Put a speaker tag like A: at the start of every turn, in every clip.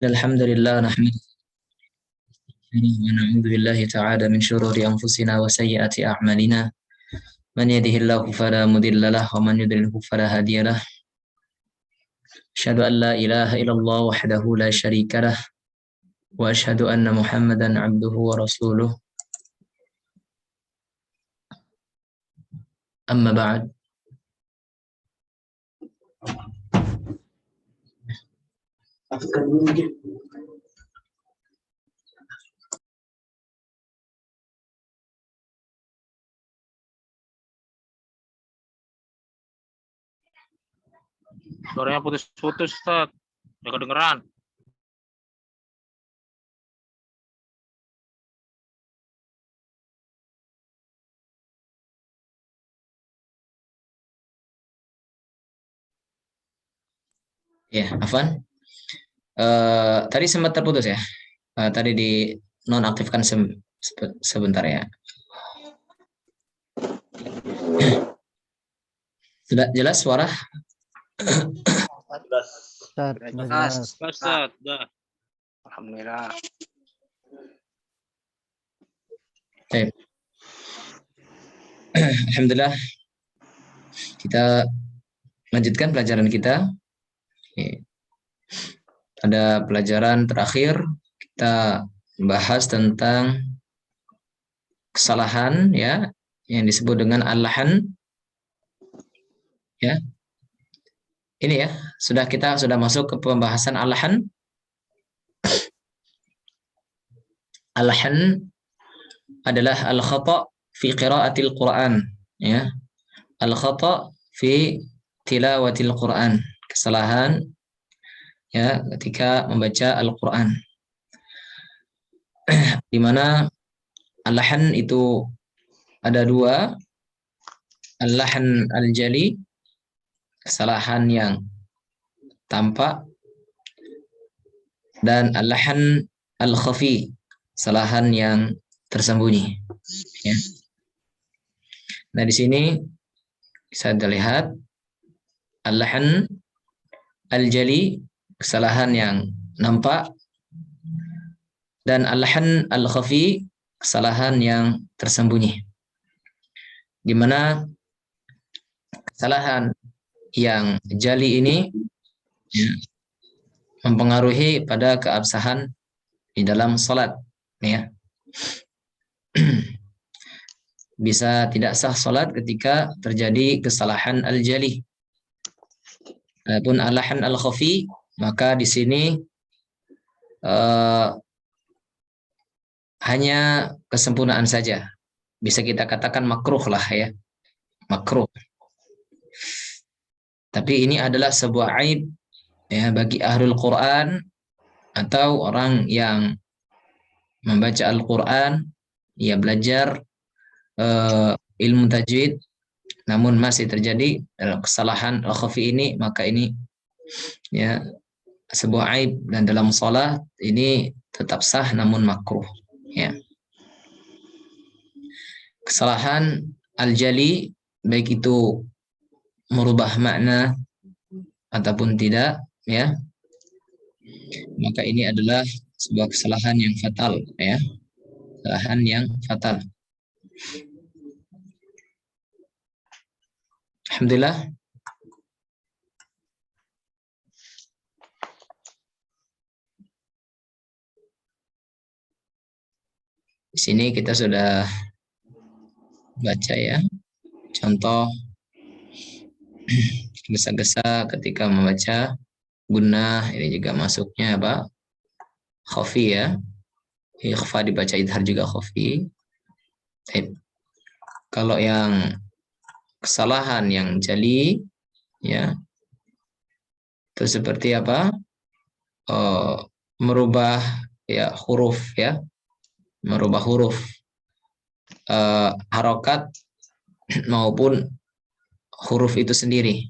A: Alhamdulillah nahmaduhu wa na'udzu billahi ta'ala min shururi anfusina wa sayyiati a'malina. Man yahdihillahu fala mudilla lahu wa man yudlilhu fala hadiya lahu. Asyhadu an la ilaha illallah wahdahu la syarika lah wa asyhadu anna Muhammadan 'abduhu wa rasuluh. Amma ba'd.
B: Suaranya putus-putus, Ustaz. Nggak kedengeran.
A: Ya, Afwan. Tadi sempat terputus ya. Tadi di nonaktifkan sebentar ya. Sudah jelas suara?
B: Ustaz. Dah. Alhamdulillah.
A: Baik. Alhamdulillah. Kita lanjutkan pelajaran kita. Pada pelajaran terakhir kita bahas tentang kesalahan ya yang disebut dengan al-lahan ya. Ini ya, kita sudah masuk ke pembahasan al-lahan. Al-lahan adalah al-khata' fi qiraatil Qur'an ya. Al-khata' fi tilawatil Qur'an. Kesalahan ya ketika membaca Al-Qur'an. Di mana al-lahan itu ada dua. Al-lahan al-jali, kesalahan yang tampak, dan al-lahan al-khafi, kesalahan yang tersembunyi ya. Nah, di sini bisa dilihat al-lahan al-jali, kesalahan yang nampak, dan al-lahan al-khafi, kesalahan yang tersembunyi. Di mana kesalahan yang jali ini ya, mempengaruhi pada keabsahan di dalam salat ya. Bisa tidak sah salat ketika terjadi kesalahan al-jali. Adapun al-lahan al-khafi, maka di sini hanya kesempurnaan saja. Bisa kita katakan makruh lah ya. Makruh. Tapi ini adalah sebuah aib ya bagi ahlul Quran atau orang yang membaca Al-Quran, ia belajar ilmu tajwid, namun masih terjadi dalam kesalahan al-khafi ini, maka ini ya sebuah aib, dan dalam salat ini tetap sah namun makruh ya. Kesalahan al-jali baik itu merubah makna ataupun tidak ya, maka ini adalah sebuah kesalahan yang fatal ya, kesalahan yang fatal. Alhamdulillah. Di sini kita sudah baca ya contoh gesa-gesa ketika membaca gunnah, ini juga masuknya apa? Khafi ya. Ikhfa dibaca idhar juga khafi. Kalau yang kesalahan yang jali ya, itu seperti apa? Merubah ya huruf ya. Merubah huruf harokat maupun huruf itu sendiri.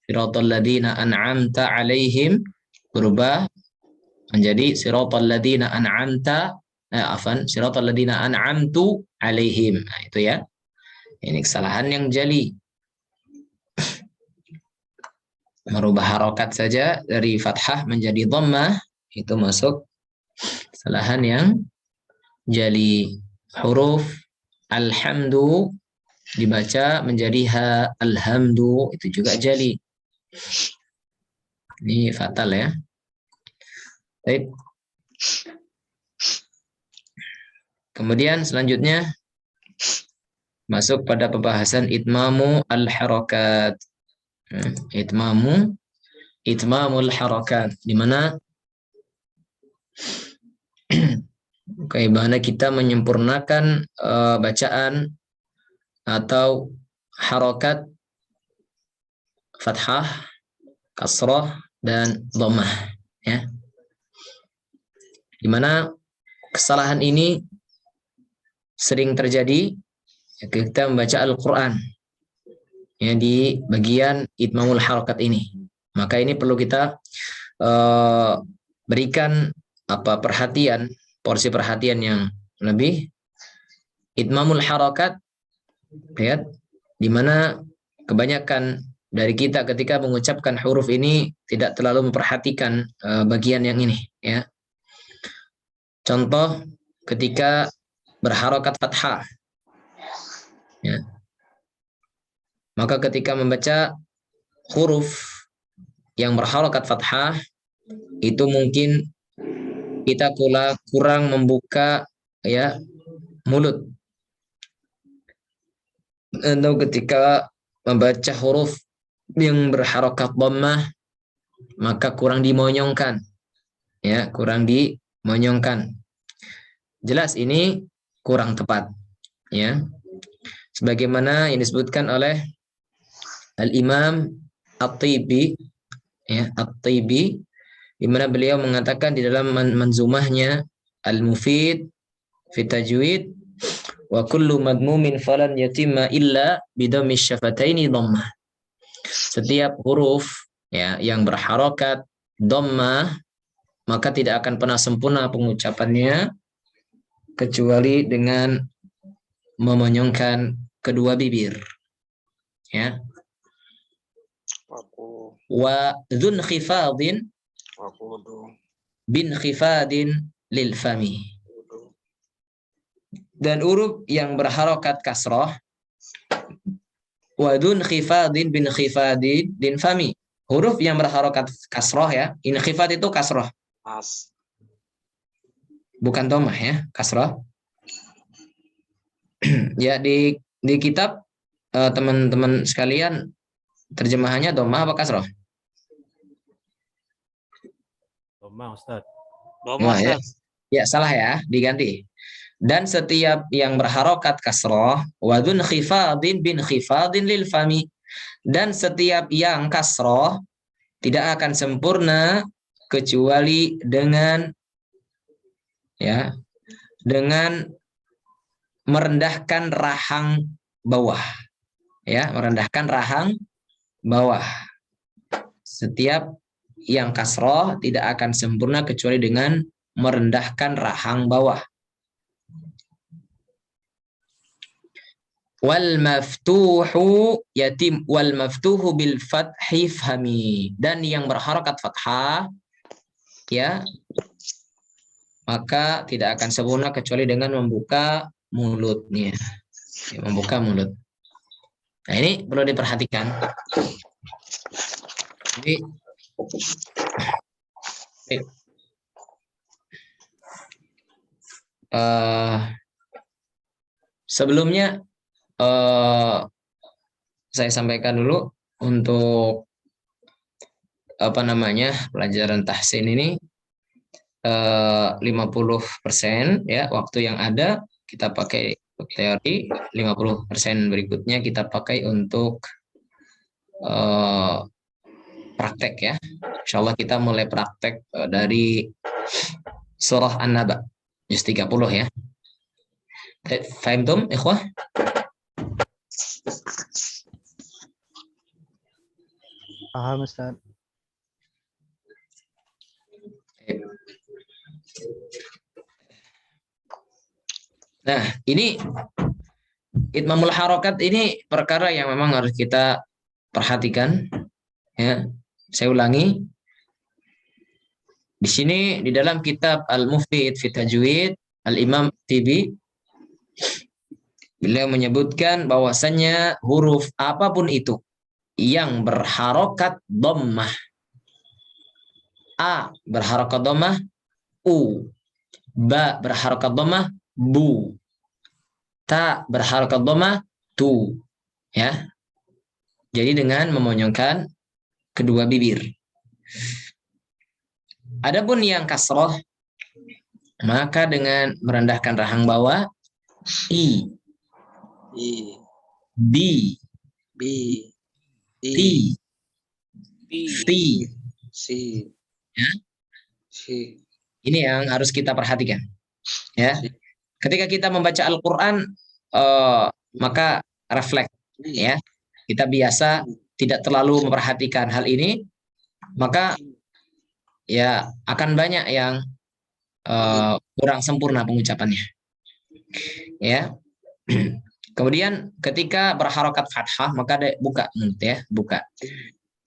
A: Siratal ladzina an'amta 'alaihim berubah menjadi siratal ladzina an'amta siratal ladzina an'amtu 'alaihim. Nah, itu ya. Ini kesalahan yang jali. Merubah harokat saja dari fathah menjadi dhammah itu masuk kesalahan yang jali. Huruf alhamdu dibaca menjadi ha, alhamdu, itu juga jali. Ini fatal ya. Baik. Kemudian selanjutnya masuk pada pembahasan itmamu al-harakat. Itmamul harakat, di mana bagaimana kita menyempurnakan bacaan atau harakat fathah, kasrah, dan dhammah, ya. Di mana kesalahan ini sering terjadi kita membaca Al-Quran, ya, di bagian itmamul harakat ini. Maka ini perlu kita berikan perhatian, porsi perhatian yang lebih. Itmamul harakat, lihat, di mana kebanyakan dari kita ketika mengucapkan huruf ini tidak terlalu memperhatikan bagian yang ini, ya. Contoh ketika berharokat fathah, ya. Maka ketika membaca huruf yang berharokat fathah, itu mungkin kita kurang membuka, ya, mulut. Atau ketika membaca huruf yang berharokat dhammah, maka kurang dimonyongkan, ya, kurang dimonyongkan. Jelas ini kurang tepat, ya. Sebagaimana yang disebutkan oleh Al-Imam At-Tibi, ya, At-Tibi, di mana beliau mengatakan di dalam manzumahnya Al-Mufid fi Tajwid, wa kullu madmumin falan yatimma illa bidhammi syafataini dhammah. Setiap huruf, ya, yang berharokat dhammah, maka tidak akan pernah sempurna pengucapannya kecuali dengan memonyongkan kedua bibir, ya. Wa dzun khifadin bin khifadin lil fami. Dan huruf yang berharokat kasroh, wa dzun khifadin bin khifadin lil fami. Huruf yang berharokat kasroh, ya, in khifad itu kasroh, bukan dhammah, ya, kasroh. Ya, di kitab teman-teman sekalian terjemahannya dhammah apa kasroh?
C: Dhammah, Ustaz.
B: Dhammah,
A: Ya,
B: Ustaz.
A: ya, salah ya, diganti. Dan setiap yang berharokat kasroh, wadun khifadin bin khifadin lil fami. Dan setiap yang kasroh tidak akan sempurna kecuali dengan, ya, dengan merendahkan rahang bawah, ya, merendahkan rahang bawah. Setiap yang kasroh tidak akan sempurna kecuali dengan merendahkan rahang bawah. Wal maftuhu yatim wal maftuhu bil fathi fahmi. Dan yang berharokat fathah, ya, maka tidak akan sempurna kecuali dengan membuka mulutnya, ya, membuka mulut. Nah, ini perlu diperhatikan. Jadi sebelumnya saya sampaikan dulu untuk pelajaran tahsin ini 50%, ya, waktu yang ada kita pakai teori, 50% berikutnya kita pakai untuk praktek, ya. Insyaallah kita mulai praktek dari surah An-Naba juz 30, ya. Fahimtum, ikhwah?
D: Paham, Ustaz.
A: Nah, ini itmamul harokat ini perkara yang memang harus kita perhatikan, ya. Saya ulangi, Di sini di dalam kitab Al-Mufid fi Tajwid Al-Imam Tibi, beliau menyebutkan bahwasannya huruf apapun itu yang berharokat dhammah, A berharokat dhammah, U, Ba berharokat dhammah, Bu, Ta berharokat dhammah, Tu, ya. Jadi dengan memonyongkan kedua bibir. Adapun yang kasroh, maka dengan merendahkan rahang bawah, I,
B: I,
A: B,
B: B, I,
A: T,
B: P,
A: T.
B: C,
A: Ya.
B: C.
A: Ini yang harus kita perhatikan. Ya. Ketika kita membaca Al-Quran, maka refleks. Ya. Kita biasa tidak terlalu memperhatikan hal ini, maka ya akan banyak yang kurang sempurna pengucapannya. Ya. Kemudian ketika berharokat fathah, maka buka mulut, ya, buka.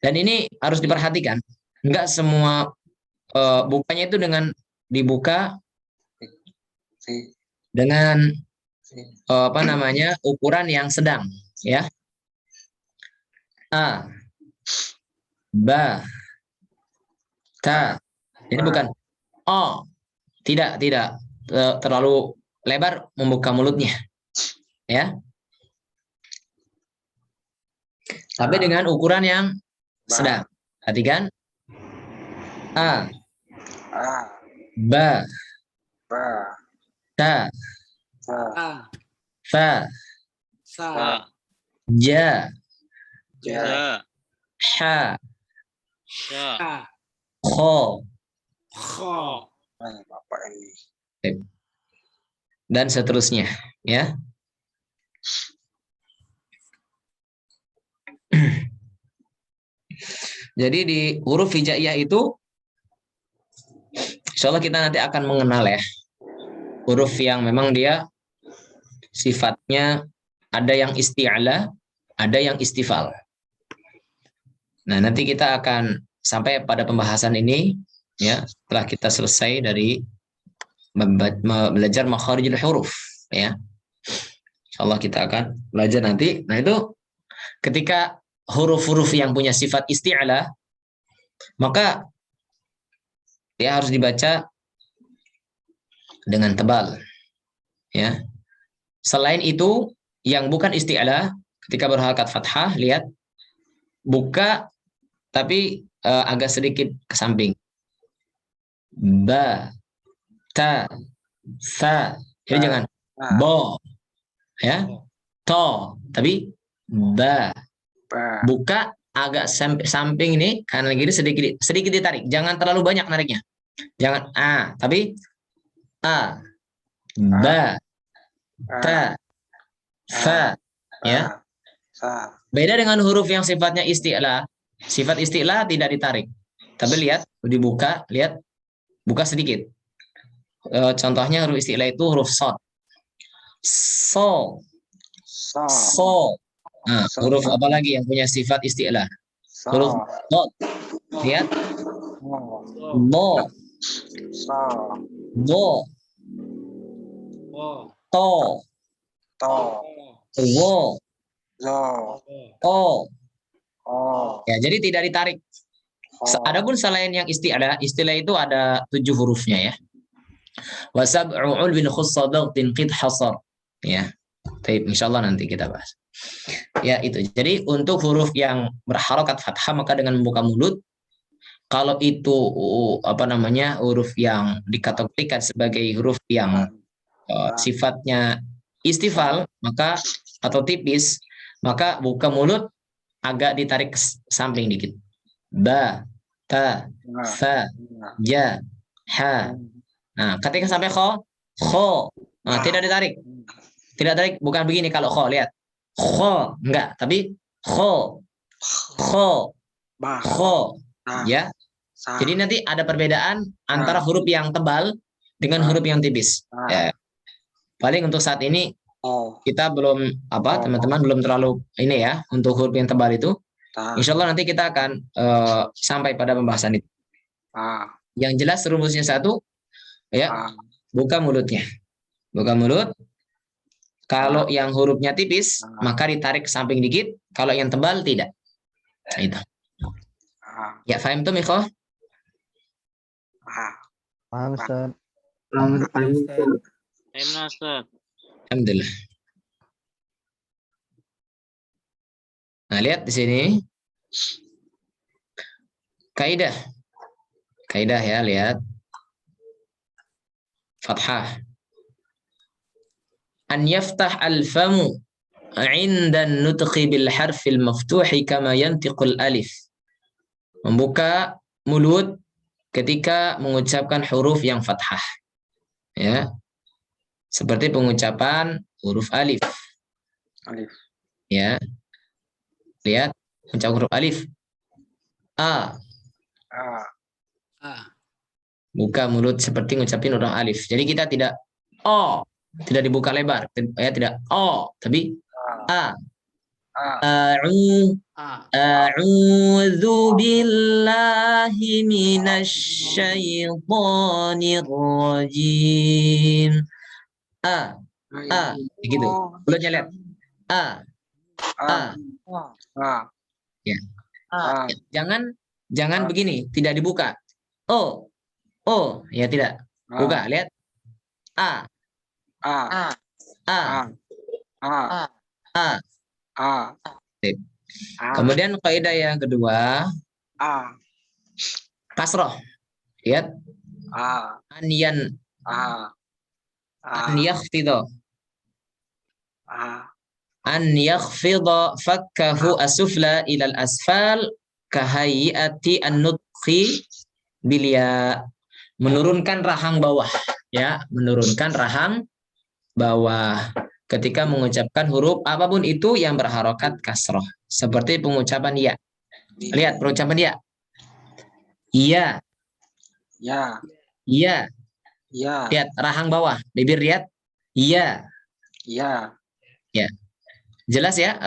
A: Dan ini harus diperhatikan. Enggak semua bukanya itu dengan dibuka dengan ukuran yang sedang, ya. A, Ba, Ta. Ini bukan O. Tidak terlalu lebar membuka mulutnya, ya. Tapi dengan ukuran yang sedang. Perhatikan. A, Ba, Ta, Fa, Ja, Ha, Kho, dan seterusnya, ya. Jadi di huruf hijaiyah itu, insya Allah kita nanti akan mengenal, ya, huruf yang memang dia sifatnya ada yang isti'la, ada yang istifal. Nah, nanti kita akan sampai pada pembahasan ini, ya, setelah kita selesai dari belajar makharijul huruf, ya. Insyaallah kita akan belajar nanti. Nah, itu ketika huruf-huruf yang punya sifat isti'la, maka dia harus dibaca dengan tebal, ya. Selain itu, yang bukan isti'la, ketika berharakat fathah, lihat, buka tapi agak sedikit ke samping. Ba, ta, sa. Jadi jangan bo, ya. To, tapi ba. Buka agak samping ini, kanan kiri sedikit ditarik. Jangan terlalu banyak nariknya. Jangan a, tapi a, ba, ta, sa, ya. Beda dengan huruf yang sifatnya isti'la. Sifat isti'la tidak ditarik. Tapi lihat, dibuka, lihat, buka sedikit. Contohnya huruf isti'la itu huruf sod. So. So. Nah, huruf apa lagi yang punya sifat isti'la? Huruf dot. Lihat. Bo. Bo. To. Wo. Oh. Ya, jadi tidak ditarik. Adapun selain yang isti'la itu ada 7 hurufnya, ya. Wa sab'u bin khussadaqtin qid hasar. Ya. Baik, insyaallah nanti kita bahas. Ya, itu. Jadi untuk huruf yang berharokat fathah, maka dengan membuka mulut. Kalau itu huruf yang dikategorikan sebagai huruf yang sifatnya istifal, maka atau tipis, maka buka mulut agak ditarik ke samping dikit. Ba, ta, fa, ja, ha. Nah, ketika sampai kho, nah, tidak ditarik. Tidak tarik, bukan begini kalau kho, lihat. Kho, enggak, tapi kho, ya. Jadi nanti ada perbedaan antara huruf yang tebal dengan huruf yang tipis. Ya. Paling untuk saat ini kita belum teman-teman belum terlalu ini, ya, untuk huruf yang tebal itu. Insya Allah nanti kita akan sampai pada pembahasan itu. Yang jelas rumusnya satu, ya, buka mulutnya. Buka mulut. Kalau yang hurufnya tipis, maka ditarik ke samping dikit. Kalau yang tebal, tidak. Nah, itu. Ya, faham tuh, Miko?
D: Paham, Ustaz.
A: Alhamdulillah. Nah, lihat di sini. Kaidah. Kaidah ya, lihat. Fathah. An yaftah al-famu 'inda nutqi bil harfil maftuhi kama yantiqul alif. Membuka mulut ketika mengucapkan huruf yang fathah. Ya. Seperti pengucapan huruf alif. Ya. Lihat ucapan huruf alif. A. Buka mulut seperti ngucapin huruf alif. Jadi kita tidak o, tidak dibuka lebar, ya, tidak o, tapi a. A'udzu billahi minasy syaithanir rajim. A. Begitu. Mulutnya lihat. A. Ya. Jangan begini, tidak dibuka. O. Ya tidak. Buka, lihat. A. Kemudian kaidah yang kedua, kasroh. Lihat. An yakhfidho. An yakhfidho fakkahu asufla ilal asfal kahayati an-nutqi bilya. Menurunkan rahang bawah, ya, menurunkan rahang bawah ketika mengucapkan huruf apapun itu yang berharokat kasroh, seperti pengucapan ya. Lihat pengucapan ya. Iya. Lihat rahang bawah, bibir lihat. Iya. Ya. Jelas ya?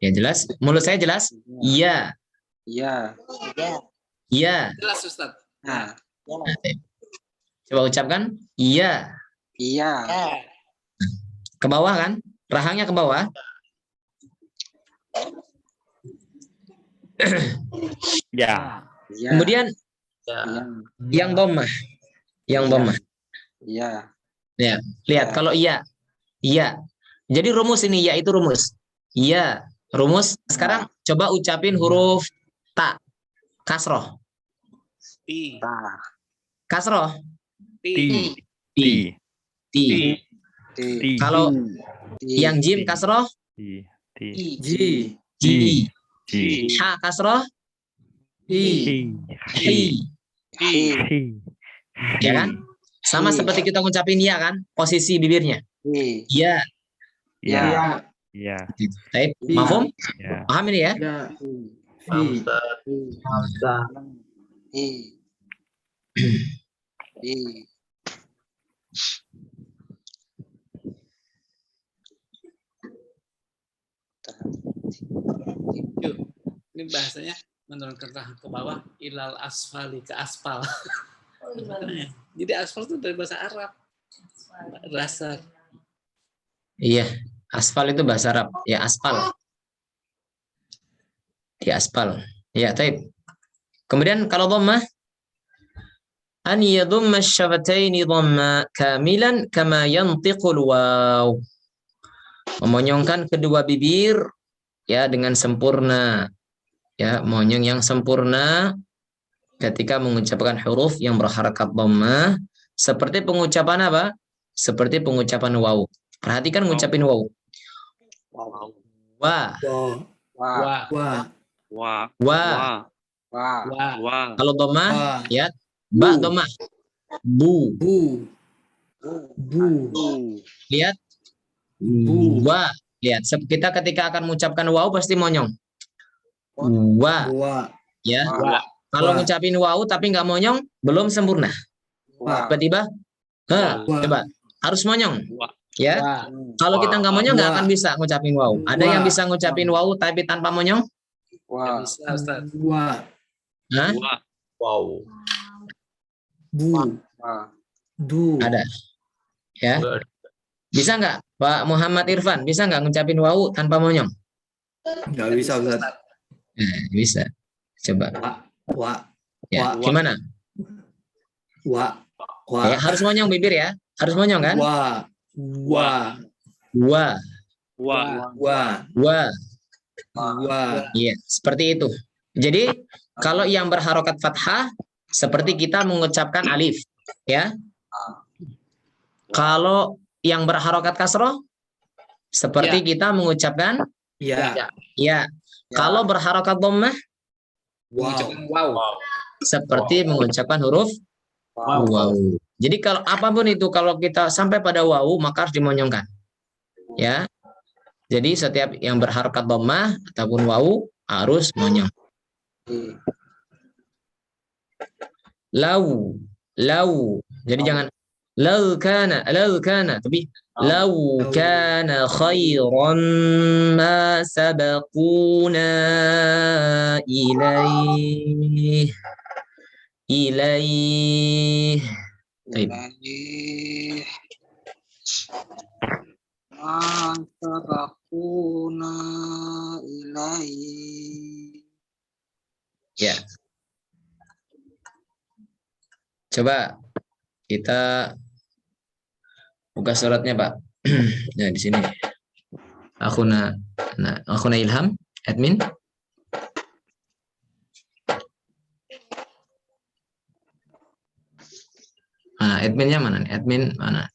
A: Ya jelas. Mulut saya jelas. Iya. Iya.
B: Jelas, Ustaz.
A: Coba ucapkan. Iya. Ke bawah kan? Rahangnya ke bawah.
C: Ya.
A: Kemudian yang dhammah. Ya, lihat kalau iya. Jadi rumus ini ya, itu rumus. Iya, rumus. Sekarang coba ucapin huruf ta. Kasroh. Kasroh.
C: Ti.
A: Kalau yang jim kasroh. Ji. Ha kasroh. Hi. Ya kan? Sama seperti kita ngucapin ya kan? Posisi bibirnya. Iya. Baik, mafhum? Paham ini ya?
B: Ini bahasanya menurunkan rahang ke bawah, ilal asfali, ke aspal. Jadi aspal itu dari bahasa Arab. Dasar.
A: Iya, aspal itu bahasa Arab. Ya, aspal. Ya, aspal. Ya, taib. Kemudian kalau dhammah, an yadhumma syafataini dhamma kamilan kama yantiqul waw. Memonyongkan kedua bibir ya dengan sempurna. Ya, monyong yang sempurna ketika mengucapkan huruf yang berharakat dhammah, seperti pengucapan apa? Seperti pengucapan waw. Perhatikan ngucapin waw. Wa. Kalau dhammah, ya, ba dhammah. Bu. Lihat. Wa. Lihat, kita ketika akan mengucapkan waw pasti monyong. Wa. Ya. Kalau ngucapin waw tapi nggak monyong, belum sempurna. Tiba-tiba, coba harus monyong. Ya. Kalau kita nggak monyong nggak akan bisa ngucapin waw. Ada yang bisa ngucapin waw tapi tanpa monyong?
B: Bisa, Ustaz.
A: Hah?
C: Wow.
B: Bu. Du.
A: Ada. Ya. Bisa nggak Pak Muhammad Irfan? Bisa nggak ngucapin wau tanpa monyong?
E: Nggak bisa, Ustaz.
A: Bisa. Coba.
E: Wa.
A: Ya.
E: Wa.
A: Gimana?
E: Wa.
A: Ya, harus monyong bibir ya. Harus monyong kan?
E: Wa. Wa.
A: Wa.
C: Wah.
E: Wa.
A: Wa.
E: Wa.
A: Iya, seperti itu. Jadi kalau yang berharokat fathah seperti kita mengucapkan alif, ya. Kalau yang berharokat kasroh seperti kita mengucapkan
E: Ya.
A: ya. Kalau berharokat dhammah
E: Wow.
A: seperti mengucapkan huruf waw. Jadi kalau apapun itu kalau kita sampai pada waw maka harus dimonyongkan. Ya. Jadi setiap yang berharokat dhammah ataupun waw harus monyong. Lau, lau. Jadi jangan lau kana, tapi lau kana khairan ma sabaquna ilaih. Baik. Ya. Coba kita buka suratnya, Pak. Nah, di sini. Akhuna Ilham, admin. Mana adminnya mana nih? Admin mana?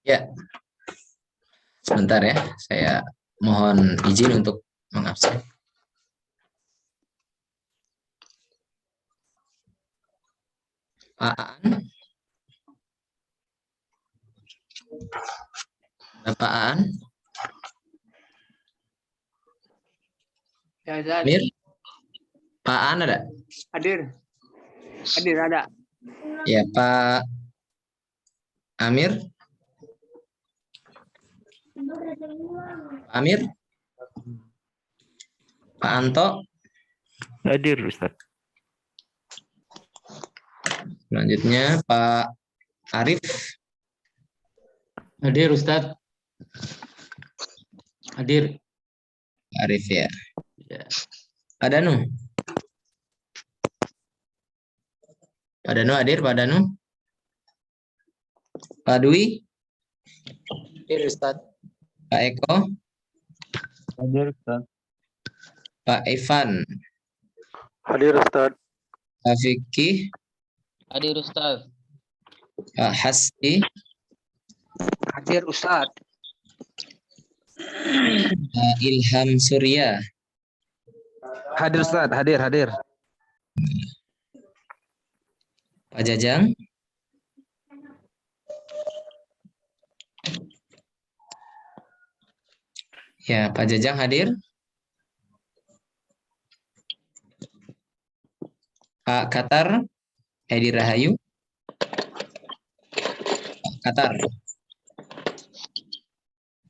A: Ya. Sebentar ya, saya mohon izin untuk mengabsen. Pak Aan. Bapak Aan.
F: Ya, Zat.
A: Mir. Pak Aan ada?
F: Hadir. Hadir ada.
A: Ya, Pak Amir. Pak Amir. Pak Anto.
C: Hadir, Ustaz.
A: Selanjutnya Pak Arif.
G: Hadir, Ustaz. Hadir.
A: Arif ya. Pak Danu. Pak Danu hadir, Pak Danu. Pak Dwi.
E: Hadir, Ustaz.
A: Pak Eko.
D: Hadir, Ustaz.
A: Pak Ivan.
D: Hadir, Ustaz.
A: Pak Fikih.
F: Hadir Ustaz.
A: Pak Hasbi.
F: Hadir Ustaz.
A: Pak Ilham Surya.
D: Hadir, Ustaz. Hadir.
A: Pak Jajang. Ya, Pak Jajang hadir. Pak Katar. Edi Rahayu. Pak Katar.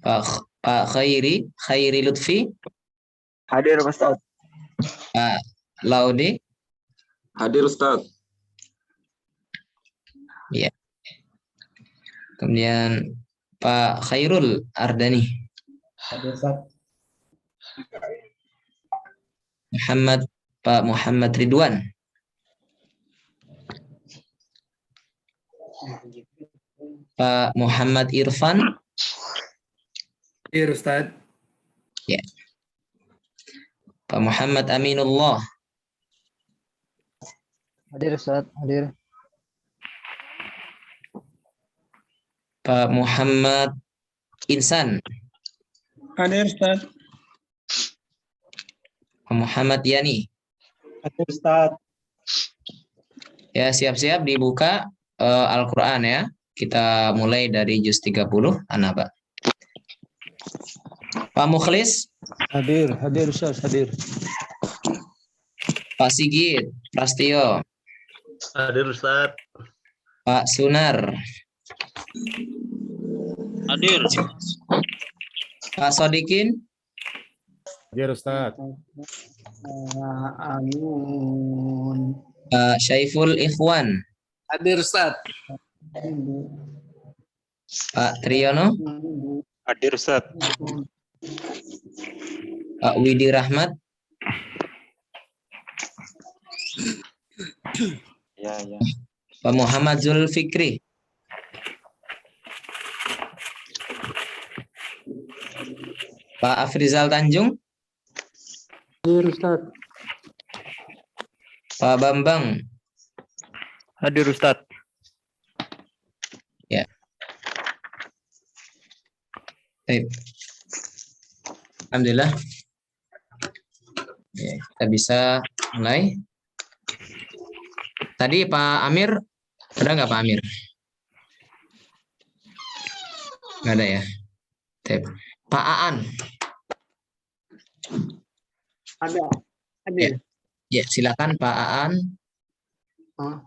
A: Pak Khairi Lutfi.
D: Hadir, Ustaz.
A: Pak Laude.
E: Hadir, Ustaz.
A: Ya. Kemudian Pak Khairul Ardani.
D: Hadir, Ustaz.
A: Pak Muhammad Ridwan. Pak Muhammad Irfan.
E: Hadir, Ustaz.
A: Ya. Pak Muhammad Aminullah.
D: Hadir, Ustaz. Hadir.
A: Pak Muhammad Insan.
G: Hadir Ustaz.
A: Muhammad Yani.
G: Hadir Ustaz.
A: Ya, siap-siap dibuka Al-Quran ya. Kita mulai dari juz 30, An-Naba. Pak Mukhlis,
D: Hadir Ustaz, hadir.
A: Pak Sigit, Prastio,
C: Hadir Ustaz.
A: Pak Sunar,
C: Hadir.
A: Pak Sodikin,
H: Hadir Ustaz.
F: Amun.
A: Pak Syaiful Ikhwan,
B: Hadir Ustaz.
A: Pak Triyono,
C: Hadir Ustaz.
A: Pak Widi Rahmat,
C: Ya, ya.
A: Pak Muhammad Zulfikri, Pak Afrizal Tanjung,
F: Hadir Ustaz.
A: Pak Bambang,
C: Hadir Ustaz.
A: Baik. Alhamdulillah. Ya, kita bisa mulai. Tadi Pak Amir, ada nggak Pak Amir? Nggak ada ya. Baik. Pak Aan.
F: Ada. Hadir.
A: Ya, silakan Pak Aan.
F: Hah?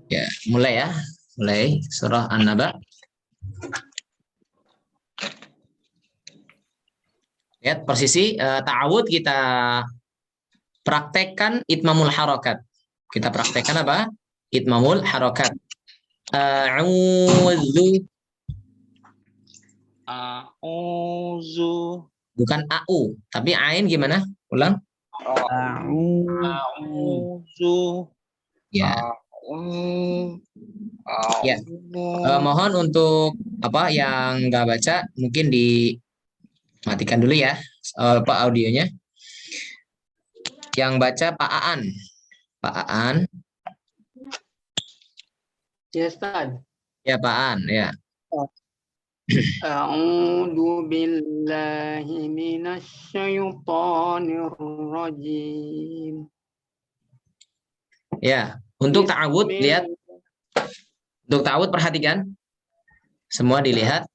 A: Ya, mulai ya. Mulai surah An-Naba. Lihat posisi ta'awud kita praktekkan itmamul harokat. Kita praktekkan apa? Itmamul harokat. A'udzu.
C: A'udzu.
A: Bukan a'u, tapi ain gimana? Ulang.
C: A'udzu.
A: Ya. Ya. Mohon untuk apa yang nggak baca mungkin dimatikan dulu ya, Pak audionya. Yang baca Pak Aan. Pak Aan.
F: Ya Ustaz.
A: Ya Pak Aan, ya.
F: A'udzu billahi minasy syaithanir rajim.
A: Ya, untuk ta'awud lihat. Untuk ta'awud perhatikan. Semua dilihat.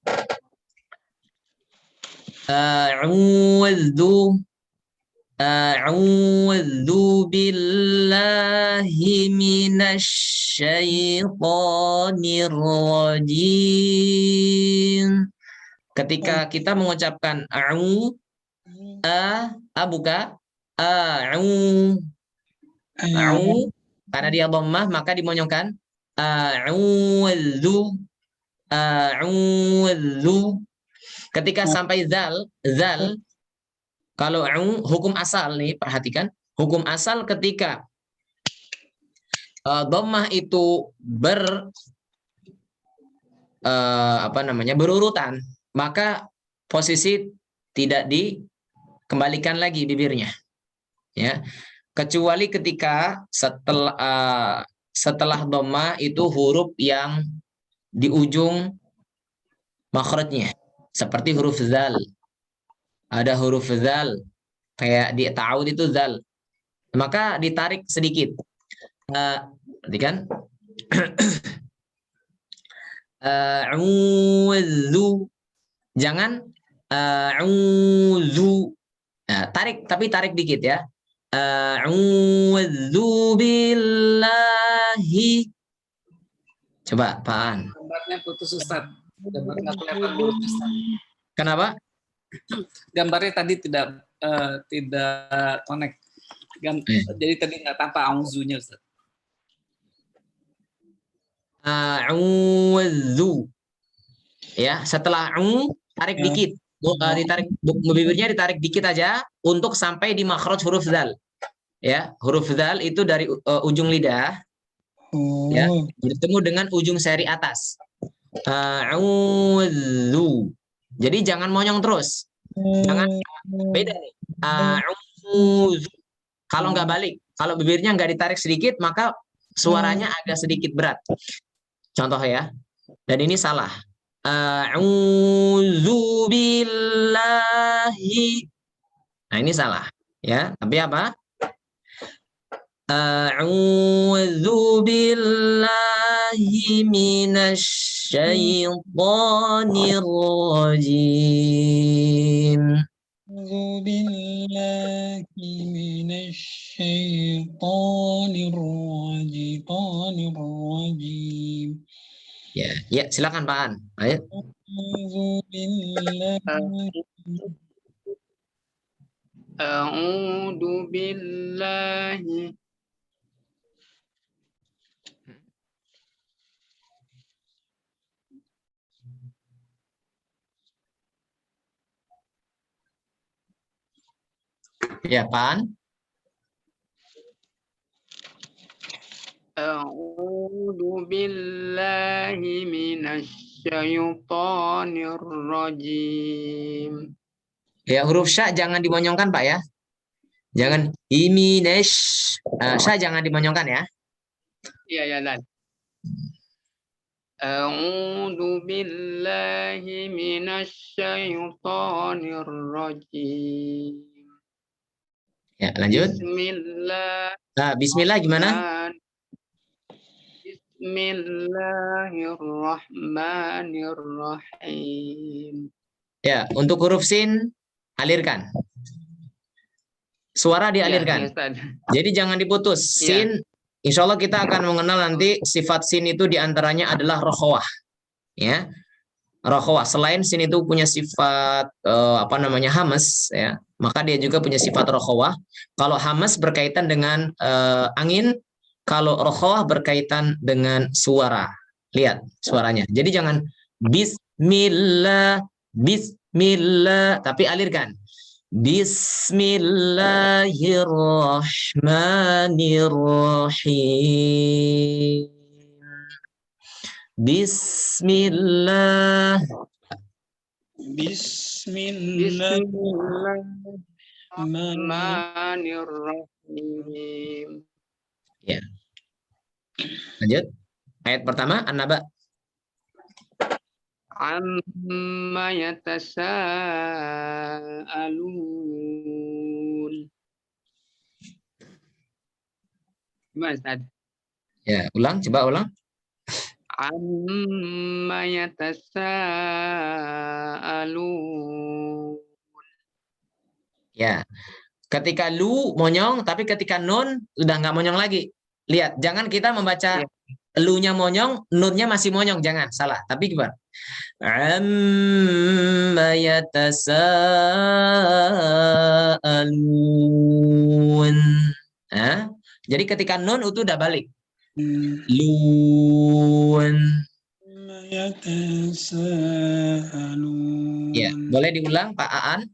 A: A'udzu billahi minasy syaithanir rajim. Ketika kita mengucapkan buka karena dia dhammah maka dimonyongkan a'udzu. Ketika sampai zal, kalau hukum asal nih perhatikan, hukum asal ketika dhammah itu berurutan, maka posisi tidak dikembalikan lagi bibirnya, ya. Kecuali ketika setelah dhammah itu huruf yang di ujung makhrajnya, seperti huruf zal. Ada huruf zal, kayak di ta'awud itu zal. Maka ditarik sedikit. Perhatikan. A'udzu. Jangan a'udzu. Nah, tapi tarik dikit ya. A'udzu billahi. Coba, Pak.
B: Gambarnya putus Ustaz. Gambarnya kelihatan putus Ustaz.
A: Kenapa?
B: Gambarnya tadi tidak connect. Jadi tadi nggak tampak auzunya Ustaz.
A: A'udzu. Ya, setelah tarik dikit. Ditarik bibirnya ditarik dikit aja untuk sampai di makhraj huruf zal. Ya, huruf zal itu dari ujung lidah ya, bertemu dengan ujung seri atas. A'udzu. Jadi jangan monyong terus. Jangan beda nih. A'udzu. Kalau nggak balik, kalau bibirnya nggak ditarik sedikit, maka suaranya agak sedikit berat. Contoh ya. Dan ini salah. A'udzu billahi. Nah, ini salah ya. Tapi apa? A'udzu billahi minasyaitonir rajim.
G: أعوذ بالله من الشيطان الرجيم
A: Ya, silakan Pak An. Ayo.
G: أعوذ بالله
F: A'udzu billahi
A: Ya, Pak An.
F: A'udzu billahi minasyaitonir rajim.
A: Ya, huruf sya jangan dimonyongkan Pak ya. Jangan iminesh. Sya jangan dimonyongkan ya.
F: Iya, ya, Dan. A'udzu billahi minasyaitonir rajim.
A: Ya, lanjut.
F: Bismillah.
A: Bismillah gimana?
F: Bismillahirrahmanirrahim.
A: Ya, untuk huruf sin alirkan. Suara dialirkan.
F: Ya,
A: Jadi jangan diputus. Sin, insya Allah kita akan mengenal nanti sifat sin itu diantaranya adalah rokhawah. Ya, rokhawah. Selain sin itu punya sifat hamas, ya, maka dia juga punya sifat rokhawah. Kalau hamas berkaitan dengan angin, kalau rokhawah berkaitan dengan suara. Lihat suaranya. Jadi jangan bismillah, bismillah, tapi alirkan. Bismillahirrahmanirrahim. Bismillah.
F: Bismillahirrahmanirrahim.
A: Ya. Lanjut. Ayat pertama, An-Naba.
F: Amma yatasaalun. Gimana, Ustaz?
A: Ya, coba ulang.
F: Amma yatasaalun.
A: Ya. Ketika lu monyong, tapi ketika nun udah nggak monyong lagi. Lihat, jangan kita membaca lu-nya monyong, nun-nya masih monyong, jangan, salah. Tapi gimana? Amma yatasaalun. Nah, jadi ketika nun itu udah balik. Lun. Ya, boleh diulang Pak Aan?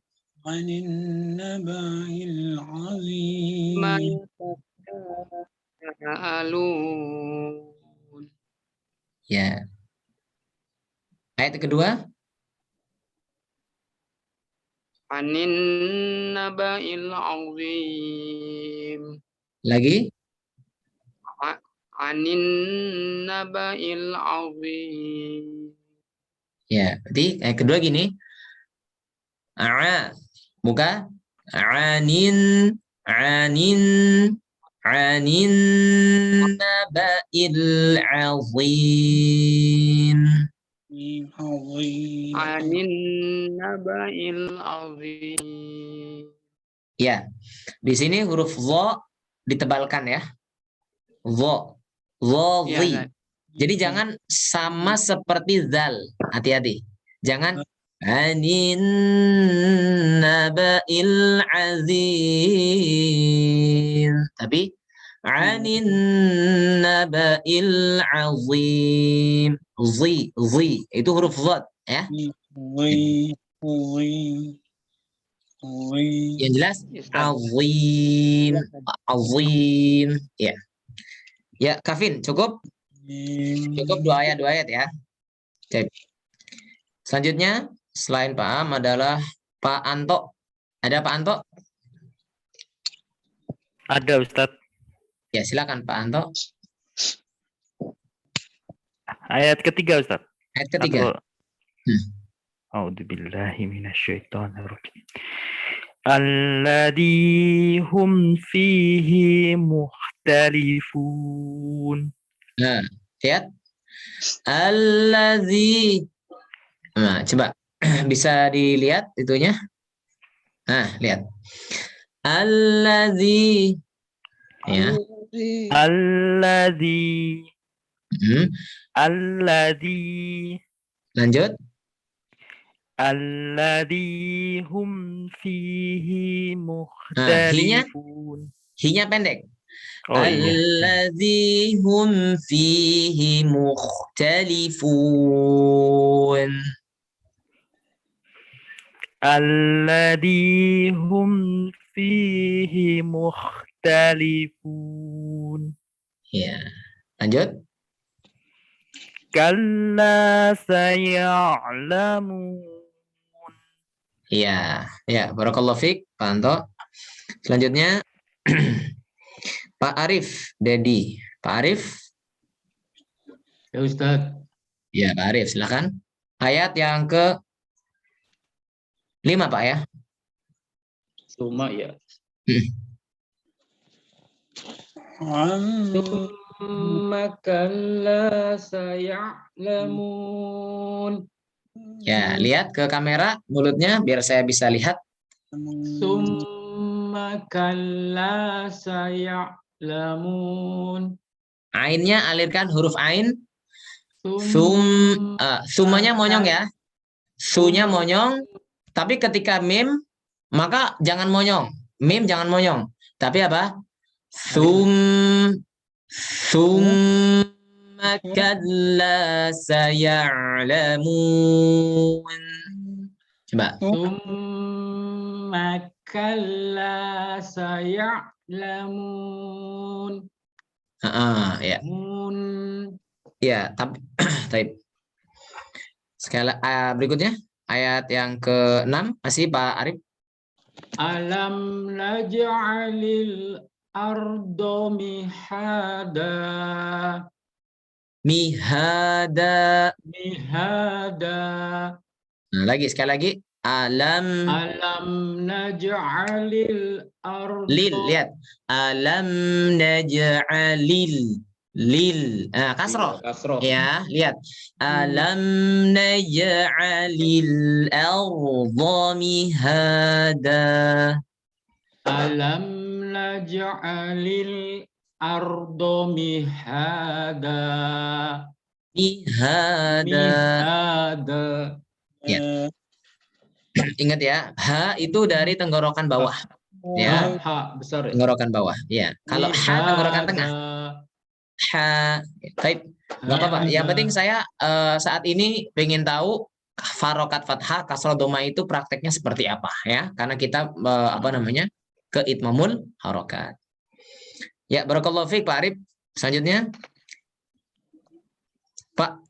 A: Ya. Ayat kedua.
F: Anin naba'il azim.
A: Lagi.
F: Anin naba'il azim.
A: Ya, berarti ayat kedua gini. Buka. Anin naba'il azim.
F: Anin naba'il azim.
A: Ya, di sini huruf dha ditebalkan ya. Dha. Jadi jangan sama seperti zal. Hati-hati. Jangan anin naba'il azim. Tapi anin naba'il azim. Zi. Itu huruf dha ya. Yang jelas azim. Ya. Ya, Kavin, cukup? Cukup dua ayat ya. Cek. Selanjutnya, selain Pak Am adalah Pak Anto. Ada Pak Anto?
C: Ada, Ustadz.
A: Ya, silakan Pak Anto.
C: Ayat ketiga, Ustadz.
A: Ayat ketiga.
C: A'udzubillahi minasyaitonirrajim. Alladzi hum fihi mukhtalifun.
A: Nah, lihat. Allazi. Nah, coba bisa dilihat itunya. Nah, lihat. Allazi. Ya.
C: Alladzi.
A: Hmm.
C: Alladzi.
A: Lanjut.
C: Alladzi hum fihi
A: Nah,
C: mukhtalifun.
A: hinya pendek.
C: Oh iya.
A: Allazi hum fihi mukhtalifun.
C: Alladzi hum fihi mukhtalifun.
A: Ya. Lanjut.
C: Kalla saya'lamun.
A: Ya, ya, barakallahu fiik, Pak Anto. Selanjutnya Pak Arif, Dedi. Pak Arif.
D: Ya Ustaz.
A: Ya, Pak Arif, silakan. Ayat yang ke-5, Pak ya.
D: Cuma ya. Summa kalla saya'lamun.
A: Ya, lihat ke kamera mulutnya biar saya bisa lihat.
D: Summa kalla saya'lamun.
A: Ainnya alirkan huruf ain.
D: Summa
A: Sumanya monyong ya. Sunya monyong. Tapi ketika mim, maka jangan monyong. Mim jangan monyong. Tapi apa? Summa kalla saya'lamun. Coba.
D: Summa kalla saya'lamun.
A: Ya. Ya, tapi sekali berikutnya ayat yang ke-6 masih Pak Arif.
D: Alam naj'alil arda mihada.
A: Mihada. Nah, sekali lagi. Alam
D: naj'alil arda.
A: Lihat. Alam naj'alil. Kasroh. Ya, lihat. Alam naj'alil arda mihada.
D: Alam naj'alil arda mihada.
A: Ya. Ingat ya, ha itu dari tenggorokan bawah. Ya.
D: Ha besar.
A: Tenggorokan bawah. Ya. Kalau ha tenggorokan tengah. Ha. Baik. Enggak apa-apa. Yang penting saya saat ini pengen tahu farokat fathah kasroh doma itu prakteknya seperti apa ya, karena kita ke itmamul harokat. Ya, barakallahu fiik Pak Arif. Selanjutnya Pak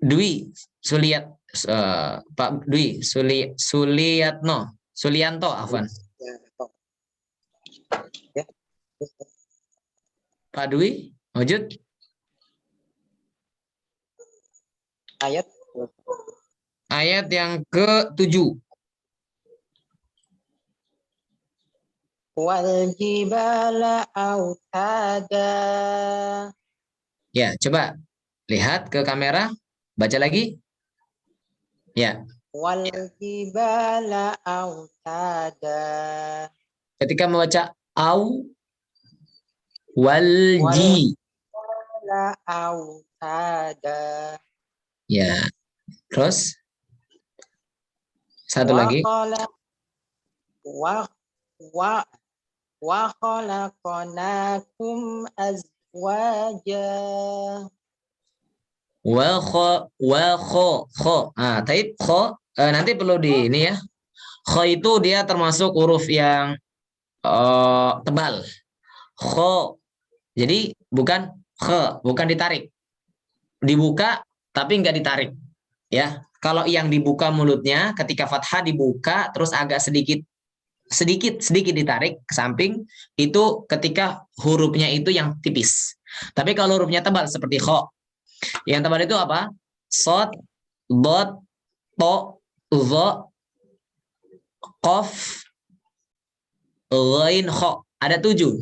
A: Dwi Sulianto afwan. Pak Dwi wujud. Ayat yang ke-7.
I: Wal jibala autada.
A: Ya, coba lihat ke kamera, baca lagi. Ya.
I: Wal jibala autada.
A: Ketika membaca au, walji.
I: Wal autada.
A: Ya. Terus satu lagi.
I: Wa khalaqnakum azwaja.
A: Taib kho nanti perlu di ini ya. Kho itu dia termasuk huruf yang tebal. Kho. Jadi bukan khe, bukan ditarik. Dibuka tapi enggak ditarik. Ya. Kalau yang dibuka mulutnya ketika fathah dibuka terus agak sedikit ditarik ke samping, itu ketika hurufnya itu yang tipis. Tapi kalau hurufnya tebal seperti kho, yang tebal itu apa? Sod, dot, to, dha, qaf, ghain, kha. Ada 7.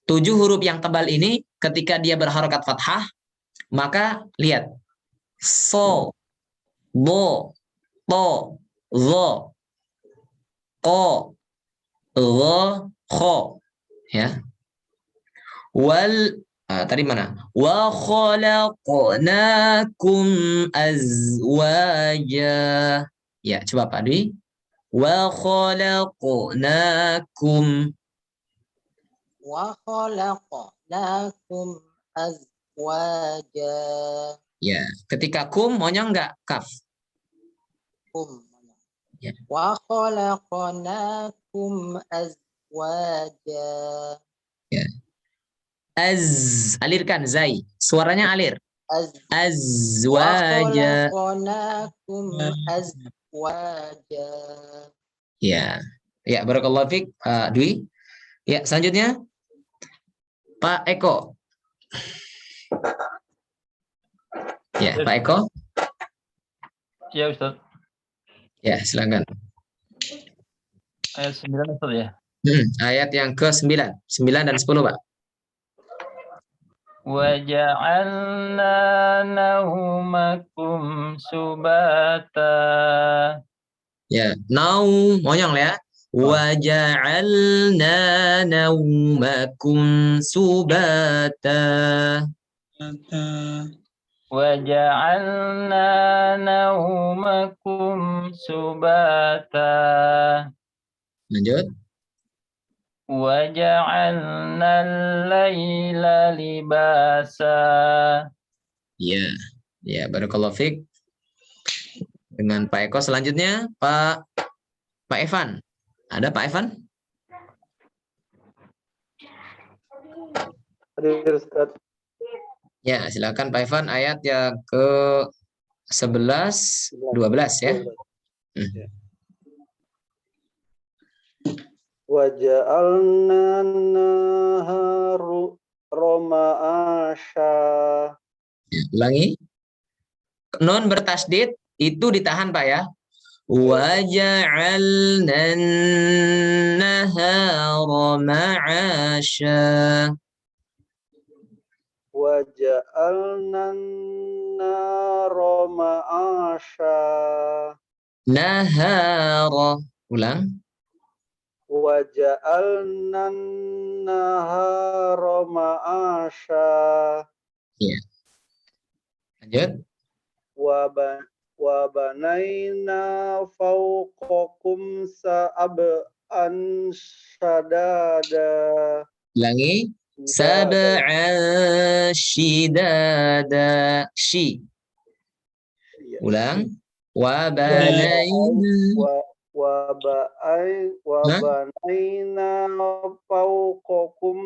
A: 7 huruf yang tebal ini ketika dia berharokat fathah, maka lihat. So, bo, to, dha, qa, dha, kha. Ya. Tadi mana? Wa khalaqnakum azwaja. Ya, coba Pak Dwi. Wa khalaqnakum.
I: Wa khalaqnakum azwaja.
A: Ya, ketika kum maunya enggak kaf.
I: Kum.
A: Ya.
I: Wa khalaqnakum azwaja.
A: Ya. Alirkan zai. Suaranya alir. Azwaja.
I: Khalaqnakum azwaja.
A: Ya. Ya, barakallahu fiik, Dwi. Ya, selanjutnya Pak Eko. Ya, Pak Eko.
C: Ya, Ustaz.
A: Ya, silakan.
C: Ayat 9 Ustaz ya.
A: Ayat yang ke-9. 9 dan 10, Pak.
C: Wa ja'alna naumakum subata.
A: Ya, naum monyong ya. Wa ja'alna naumakum subata.
C: Wa ja'alna naumakum subata.
A: Lanjut.
C: Wa ja'alna al-laila libasa.
A: Ya, ya, barakallahu fiik. Dengan Pak Eko selanjutnya Pak Evan. Ada Pak Evan? Ya, silakan Pak Evan, ayat yang ke-11, 12 ya.
J: Wa ja'alna naharu roma'asha.
A: Ya, ulangi. Nun bertasdid itu ditahan Pak ya. Wa ja'alna nahara ma'asha.
J: Wa ja'alna nahara ma'asha.
A: Nahara. Ulang.
J: Wa ja'alna nahara ma'asha.
A: Ya. Lanjut.
J: Wa banaina fawqakum sab'an shadada.
A: Ulangi. Sab'an shidada. Shi. Ulang. Wa banaina.
J: Wa banaina fawqakum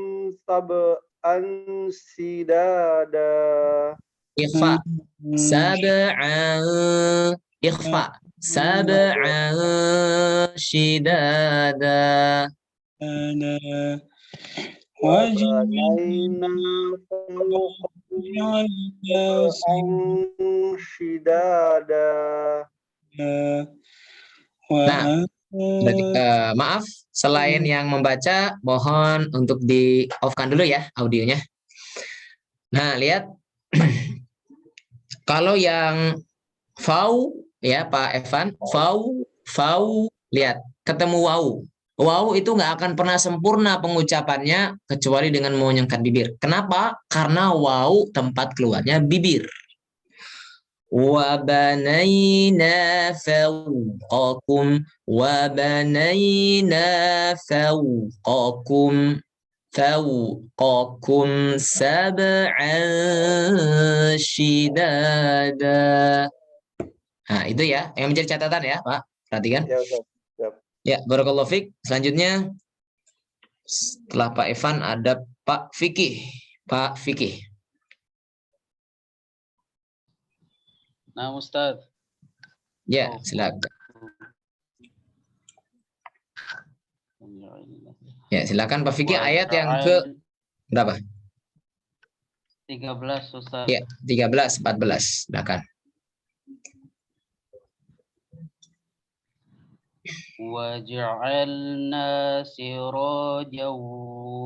J: sab'an shidada.
A: Ikhfa. Sab'an. Ikhfa. Sab'an shidada.
J: Wajibna shidada.
A: Nah, maaf, selain yang membaca, mohon untuk di off-kan dulu ya audionya. Nah, lihat. Kalau yang fau ya Pak Evan, fau, lihat ketemu wau. Wau itu nggak akan pernah sempurna pengucapannya kecuali dengan mengenyangkan bibir. Kenapa? Karena wau tempat keluarnya bibir. Wa banaina fawqakum wa banaina fawqakum sab'an shidada. Nah, itu ya yang menjadi catatan ya, Pak. Perhatikan. Ya, barakallahu fiik. Selanjutnya setelah Pak Evan ada Pak Fikih. Pak Fikih.
B: Nah, Ustaz.
A: Ya, silakan. Ya, silakan Pak Fikih, ayat yang ke berapa?
F: 13, Ustaz.
A: Ya, 13, 14. Silakan.
C: وجعلنا سراجا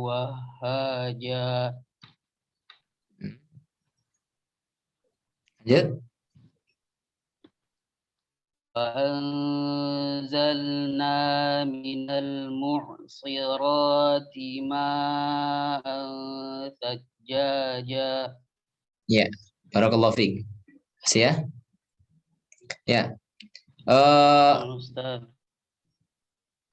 C: وهاجا.
A: Lanjut.
C: وأنزلنا من المعصرات ماء ثجاجا.
A: Ya, barakallahu fiik. Masih ya? Ya.
C: Ustaz.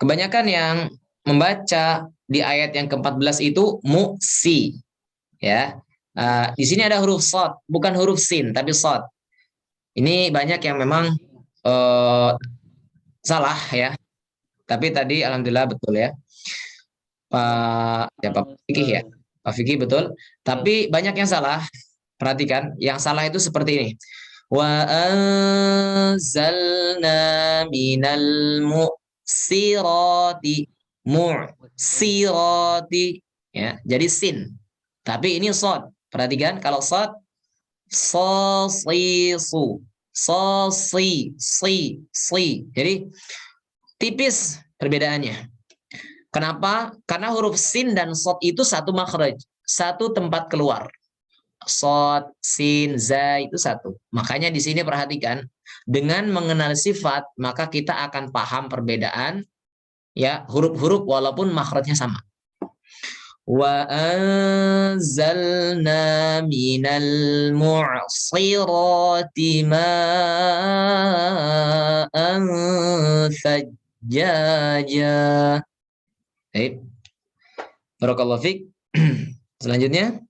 A: Kebanyakan yang membaca di ayat yang ke-14 itu muksi. Ya. Di sini ada huruf shad, bukan huruf sin, tapi shad. Ini banyak yang memang salah ya. Tapi tadi alhamdulillah betul ya. Pak Fikih ya. Pak Fikih betul. Tapi banyak yang salah. Perhatikan, yang salah itu seperti ini. Wa anzalna minal mu'sirati. Mu'sirati. Ya, jadi sin. Tapi ini shad. Perhatikan, kalau shad, sasisu. Si. Jadi tipis perbedaannya. Kenapa? Karena huruf sin dan shad itu satu makhraj, satu tempat keluar. Shad, sin, za itu satu. Makanya di sini perhatikan, dengan mengenal sifat maka kita akan paham perbedaan ya huruf-huruf walaupun makhrajnya sama. Wa anzalna minal mu'sirati ma'an thajjaja. Baik. Barakallahu fiik. Selanjutnya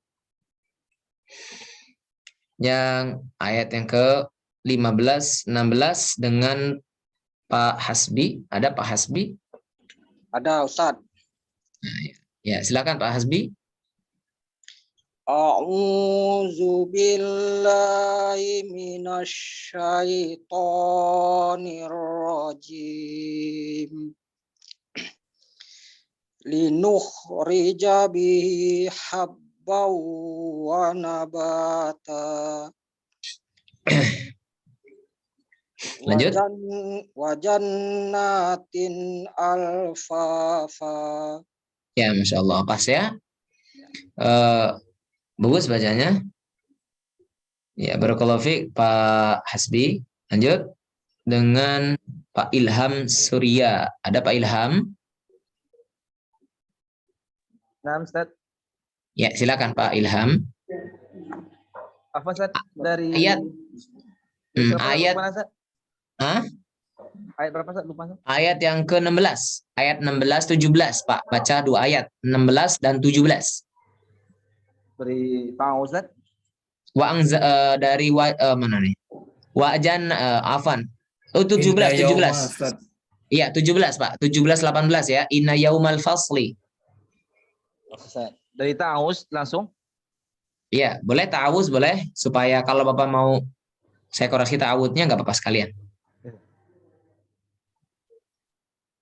A: yang ayat yang ke-15, 16 dengan Pak Hasbi. Ada Pak Hasbi?
E: Ada Ustaz.
A: Ya, silakan Pak Hasbi.
E: A'udzu billahi minasyaitonir rajim. Linukhrija bihi habban wa nabata.
A: Lanjut.
E: Wajannatin alfafa.
A: Ya, Masya Allah. Pas ya. Bagus bacanya. Ya, barakallahu fiik Pak Hasbi. Lanjut dengan Pak Ilham Surya. Ada Pak Ilham?
K: Nah, Ustaz.
A: Ya, silakan Pak Ilham.
K: Apa Ustaz dari
A: ayat ayat Hah?
K: Ayat berapa Ustaz? Lupa Ustaz.
A: Ayat yang ke-16. Ayat 16 17, Pak. Baca dua ayat, 16 dan 17.
K: Beri tahu Ustaz.
A: Dari mana nih? Wajan afan. Oh, 17. Iya, 17, Pak. 17 18 ya. Inna yaumal fasli.
K: Dari ta'awuz langsung.
A: Iya, boleh ta'awuz boleh supaya kalau Bapak mau saya koreksi ta'awudnya nggak apa-apa sekalian.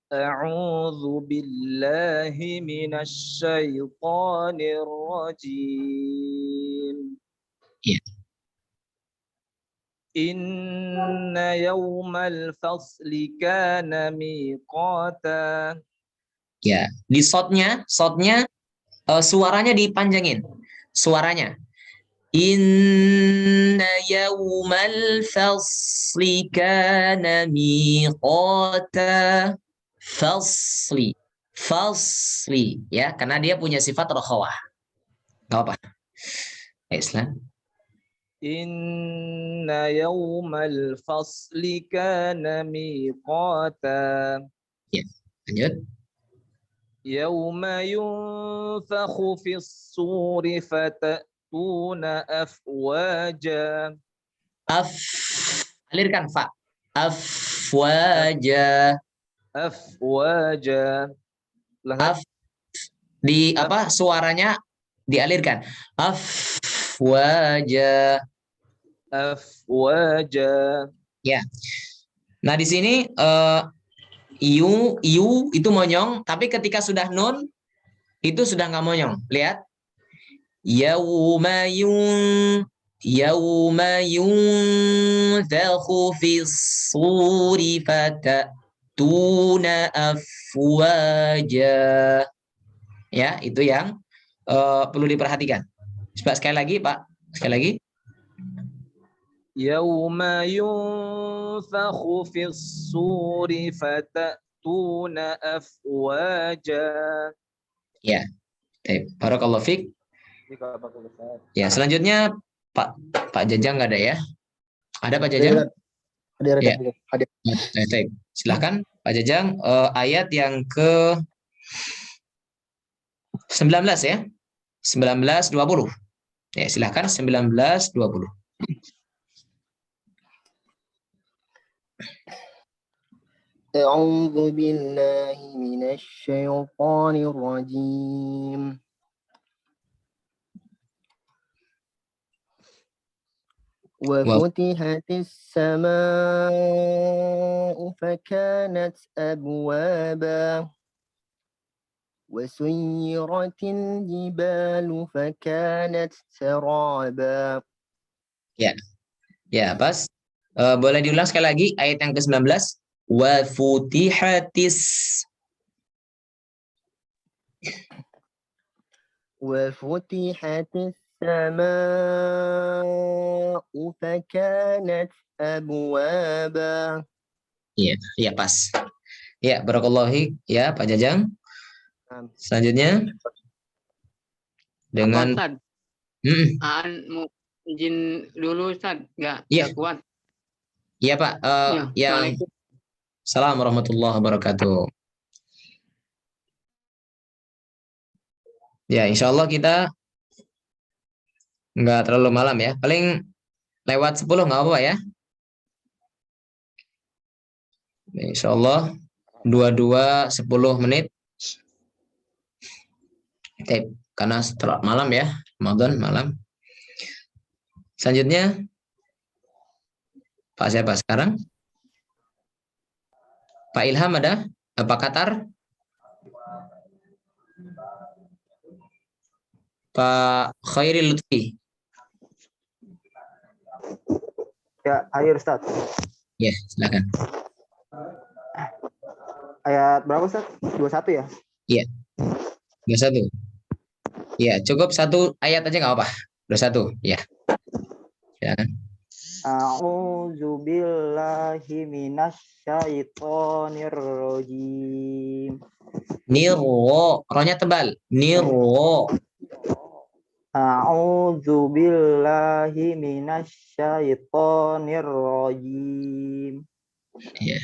K: A'udzu billahi minasyaitonir rajim.
A: Iya.
K: Inna yawmal fasli kana miqata.
A: Ya, di shotnya suaranya dipanjangin. Suaranya. Inna yawmal fasli kana miqata. Fasli ya, karena dia punya sifat rokhawah. Gak apa. Islam.
K: Inna yawmal fasli kana miqata.
A: Ya, lanjut.
K: Yawma yunfakhu fis suri fatatuna afwaja.
A: Alirkan fa. Afwaja.
K: Afwaja.
A: Di apa suaranya dialirkan. Afwaja. Ya. Nah, di sini iu itu monyong, tapi ketika sudah nun itu sudah nggak monyong. Lihat. Yauma yunfakhu fis suri fata'tuna afwaja. Ya, itu yang perlu diperhatikan. Coba sekali lagi, Pak. Sekali lagi.
K: Yauma yunfakhu fis suri fatatuna afwaja.
A: Ya. Barakallahu fiik. Ya, selanjutnya Pak Jajang nggak ada ya? Ada Pak Jajang?
J: Ada.
A: Ya. Silahkan Pak Jajang, ayat yang ke 19 ya. 19-20. Ya, silahkan 19-20.
L: أعوذ بالله من الشيطان الرجيم وفتحت السماء فكانت أبوابا وسيرت الجبال فكانت سرابا.
A: Ya, pas. Boleh diulang sekali lagi ayat yang ke-19. Wa futihatis
L: السماء فكانت أبوابا.
A: Iya pas. Ya, barakallahu ya Pak Jajang. Selanjutnya dengan
F: Ustaz. Mau izin dulu Ustaz, nggak kuat.
A: Iya Pak. Yang Assalamualaikum warahmatullahi wabarakatuh. Ya, insya Allah kita nggak terlalu malam ya. Paling lewat 10 nggak apa-apa ya. Insya Allah 22 10 menit. Oke, karena setelah malam ya, Ramadan malam. Selanjutnya Pak siapa sekarang? Pak Ilham ada? Pak Qatar? Pak Khairil Lutfi?
J: Ya, ayo Ustaz.
A: Ya, silakan.
J: Ayat berapa Ustaz? 21 ya?
A: Iya. 21. Ya, cukup satu ayat aja nggak apa-apa. 21, ya. Silakan.
J: A'udzu billahi minasyaitonir rajim.
A: Nirwo, rohnya tebal. Nirwo.
J: A'udzu billahi minasyaitonir rajim.
A: Ya.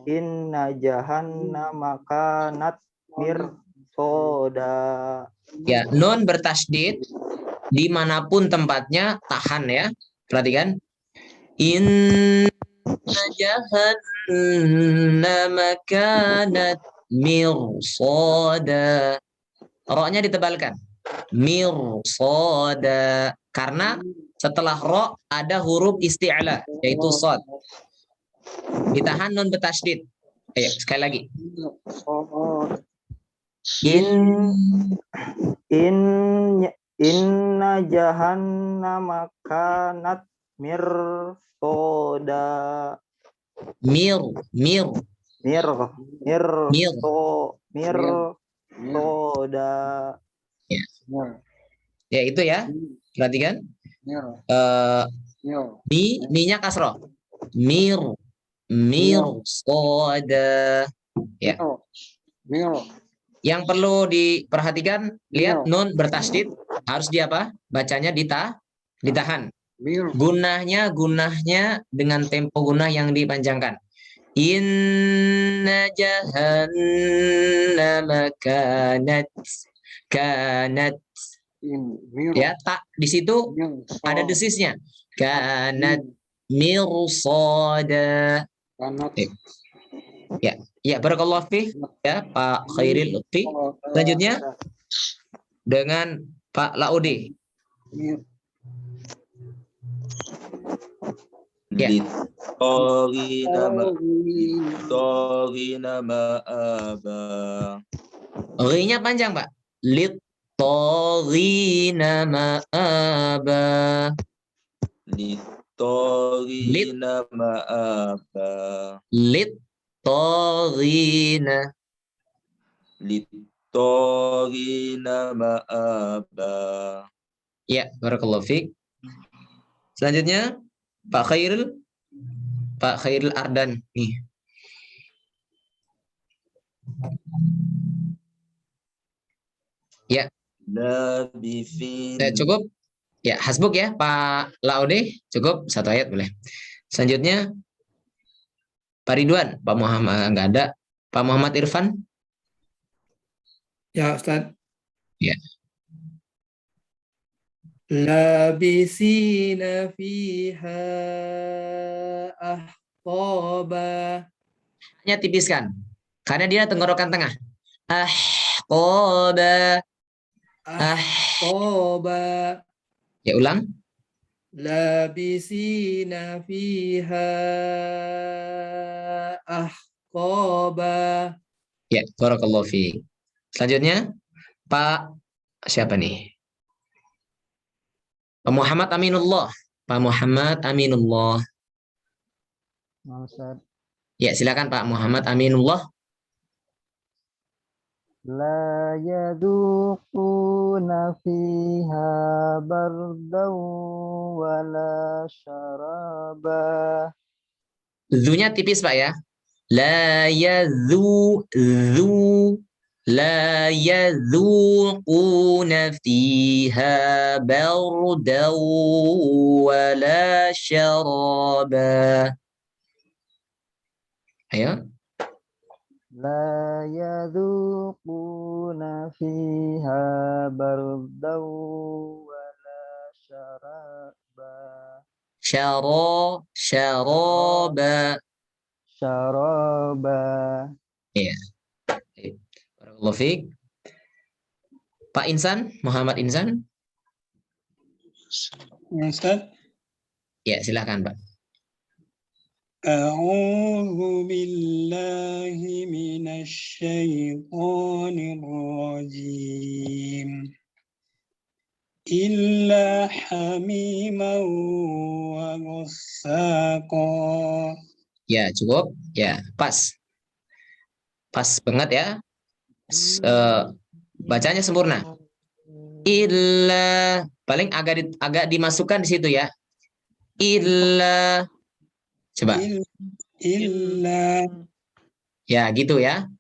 J: Inna jahannama kanat mirsoda.
A: Ya, nun bertasydid dimanapun tempatnya tahan ya. Perhatikan. Inna jahannama kanat mirsada. Ro-nya ditebalkan. Mirsada. Karena setelah ro ada huruf isti'la yaitu shad. Ditahan nun bertasydid. Ayo sekali lagi.
J: Inna jahannama kanat mirsoda. Mirsoda.
A: Ya itu ya. Perhatikan. Mi-nya kasroh. Mirsoda. Ya. Yang perlu diperhatikan, lihat nun bertasydid harus di apa? Bacanya ditahan. Gunahnya dengan tempo gunah yang dipanjangkan. Inna jahannama kanat. Ya, tak di situ ada desisnya. Kanat mirsada. Ya, barakallahu fiik ya Pak Khairil Lutfi. Selanjutnya dengan Pak Laudi. Ya. Ri-nya panjang, Pak. Lit-toghina ma'aba. Lit Lit-taghina.
K: Lit-taghina ma'aba.
A: Ya, barakallahu fiik. Selanjutnya Pak Khairil Ardan nih. Ya.
K: Labithin.
A: Cukup? Ya, hasbuk ya Pak Laude, cukup 1 ayat boleh. Selanjutnya Pak Ridwan, Pak Muhammad enggak ada. Pak Muhammad Irfan?
M: Ya, Ustaz.
A: Ya.
M: Labisina fiha ahqaba.
A: Hanya tipiskan. Karena dia tenggorokan tengah. Ahqaba.
M: Ahqaba.
A: Ya, ulang.
M: Labisina fiha ahqaba.
A: Ya, barakallahu fiik. Selanjutnya Pak siapa nih? Pak Muhammad Aminullah. Pak Muhammad Aminullah.
J: Ustaz.
A: Ya, silakan Pak Muhammad Aminullah.
J: La yaduquna fiha bardaw wala syaraba.
A: Zunya tipis Pak ya. La la yadhuquna fiha bardaw wala syaraba. Ayo.
J: La yaduquna fiha bardaw wala syaraba.
A: Syaraba.
J: Syaraba.
A: Iya. Barakallahu fiik. Pak Insan, Muhammad Insan.
G: Ustaz.
A: Ya, silakan Pak.
G: A'udzu billahi minasy syaithanir rajim. Illa hamiman wa ghassaqa.
A: Ya, cukup. Ya, pas. Pas banget ya. Bacanya sempurna. Illa, paling agak dimasukkan di situ ya. Illa. Coba.
G: Illa.
A: Ya, gitu ya.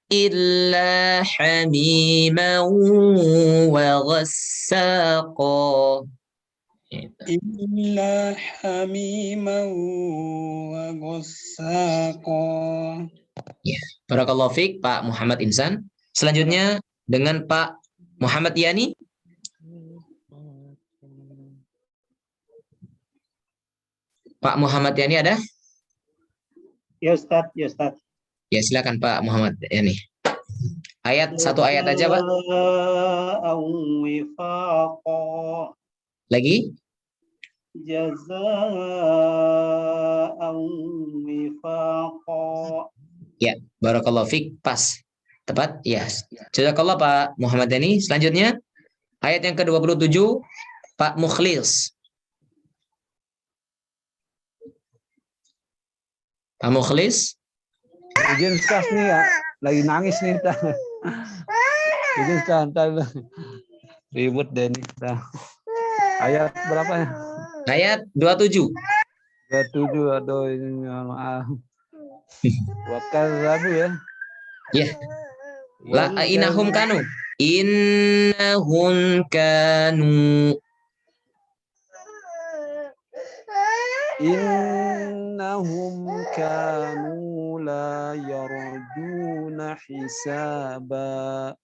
A: Illa hamiman wa ghassaqa.
G: Illa hamiman wa ghassaqa.
A: Ya, barakallahu fiik Pak Muhammad Insan. Selanjutnya dengan Pak Muhammad Yani. Pak Muhammad Yani ada?
J: Ya Ustaz, ya Ustaz.
A: Ya, silakan Pak Muhammad Yani. Satu ayat aja Pak. Lagi?
J: Jazaa'an wifaqa.
A: Ya, barakallahu fiik, pas. Tepat? Ya. Jazakallah Pak Muhammad Yani. Selanjutnya ayat yang ke-27 Pak Mukhlis. Pak Mukhlis.
N: Izin Ustaz nih ya, lagi nangis nih kita. Izin Ustaz, ntar ribut deh nih kita. Ayat berapa ya?
A: Ayat 27.
N: 27, aduh ini maaf. Wakadzabu ya.
A: Ya. La innahum kanu. Innahum kanu.
N: Innahum kanu la yarjuna hisaba.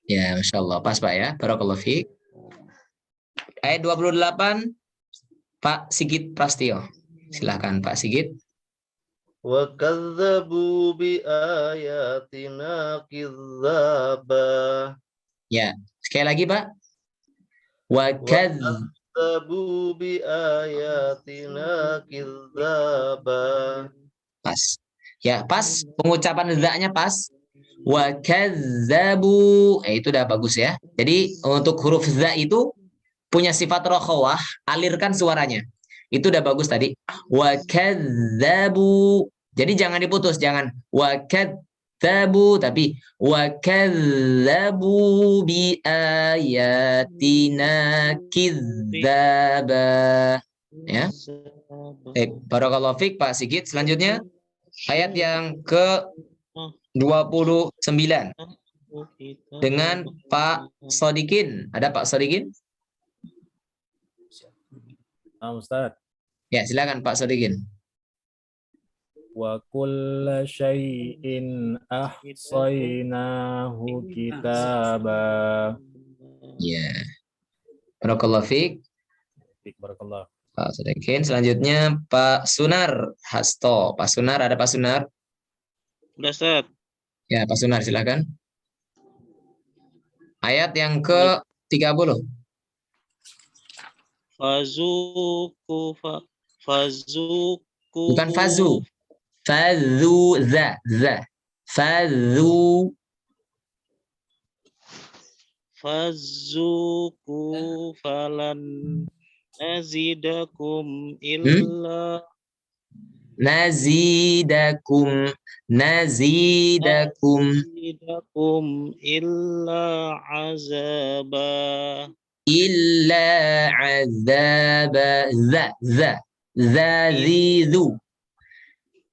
A: Ya, Masya Allah. Pas Pak ya. Barakallahu fiik. Ayat 28 Pak Sigit Prastio. Silakan Pak Sigit.
O: Wa kadzabu bi ayatina kidzaba.
A: Ya, sekali lagi Pak. Wa
O: kadzabu bi ayatina kidzaba.
A: Pas. Ya, pas pengucapan za-nya pas. Wa kadzabu. Itu udah bagus ya. Jadi untuk huruf za itu punya sifat rokhawah, alirkan suaranya. Itu udah bagus tadi. Wa kadzabu. Jadi jangan diputus, jangan wakadzabu, tapi wakadzabu bi ayatina kidzaba. Ya. Barakallahu fiik Pak Sigit. Selanjutnya ayat yang ke-29 dengan Pak Sodikin. Ada Pak Sodikin?
H: Ustaz.
A: Ya, silakan Pak Sodikin.
H: Wa kulla syai'in ahsaynahu kitaba.
A: Ya. Barakallahu fiik.
H: Barakallah.
A: Pak Sodikin. Selanjutnya Pak Sunar Hasto. Pak Sunar, ada Pak Sunar?
O: Udah, Ustaz.
A: Ya, Pak Sunar silakan. Ayat yang ke-30.
O: Fazuku
A: Bukan fazu. Fazu za. Fazu.
O: Fazuku falan nazidakum illa
A: Nazidakum
O: illa azaba.
A: Illa azaba. Zazizu.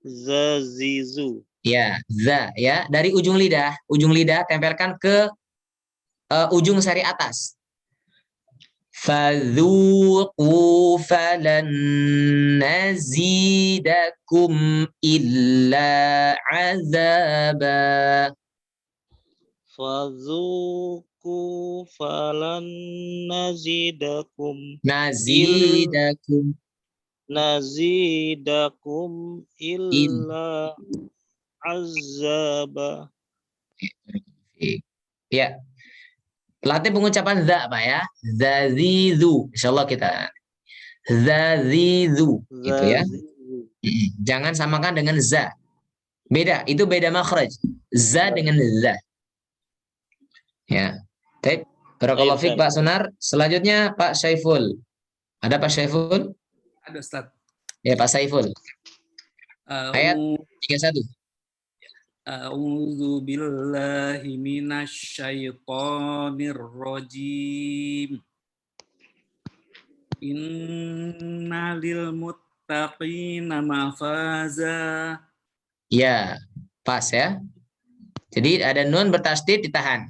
O: Zazizu.
A: Ya, ya. Dari ujung lidah tempelkan ke ujung sari atas. Fadzuqu falan nazidakum illa azaba.
O: Fadzuqu falan nazidakum illa azaba.
A: Ya. Latih pengucapan za, Pak ya. Zazizu. Insyaallah kita. Zazizu. Gitu ya. Jangan samakan dengan za. Beda, itu beda makhraj. Za dengan za. Ya. Baik. Barakallahu fiik Pak Sunar. Selanjutnya Pak Syaiful. Ada Pak Syaiful?
B: Ada Ustaz.
A: Ya, Pak Syaiful. Ayat 31.
B: A'udzu billahi minasyaitonir rajim. Innalil muttaqina mafaza.
A: Ya, pas ya. Jadi ada nun bertasydid ditahan.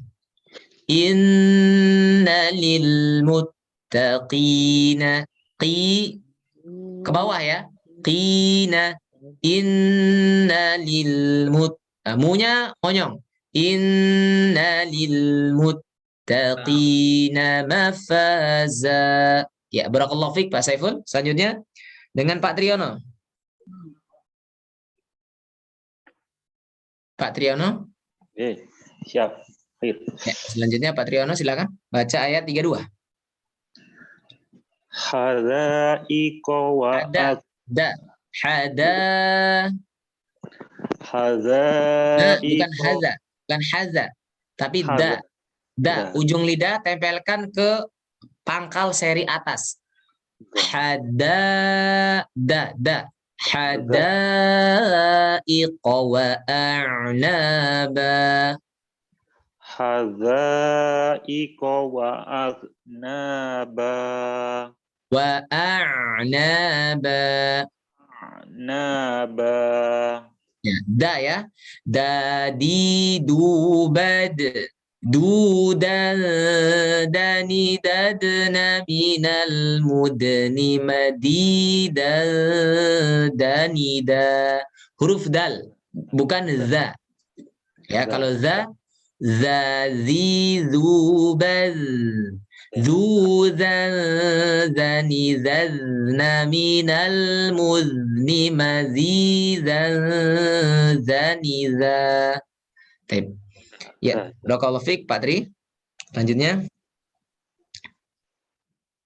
A: Innalil muttaqina. Ke bawah ya. Qina. Innalil muttaqina. Munya monyong. Inna lil muttaqina mafaza. Ya, barakallahu fiik Pak Saiful. Selanjutnya dengan Pak Triyono. Pak Triyono.
O: Siap.
A: Ya, selanjutnya Pak Triyono silakan baca ayat 32.
O: Hada'iqa wa
A: bukan haza, tapi da. Ujung lidah tempelkan ke pangkal seri atas. Hadaiqa wa a'naba.
O: Hadaiqa wa a'naba.
A: Wa a'naba. Ya, da ya. Dadi dubad. Dudan dani dadna minal mudni madidan danida. Huruf dal, bukan za. Ya, kalau za zi zubaz. Zani zazna minal muzni mazidan zaniza. Baik. Ya, barakallahu fiik Pak Tri. Lanjutnya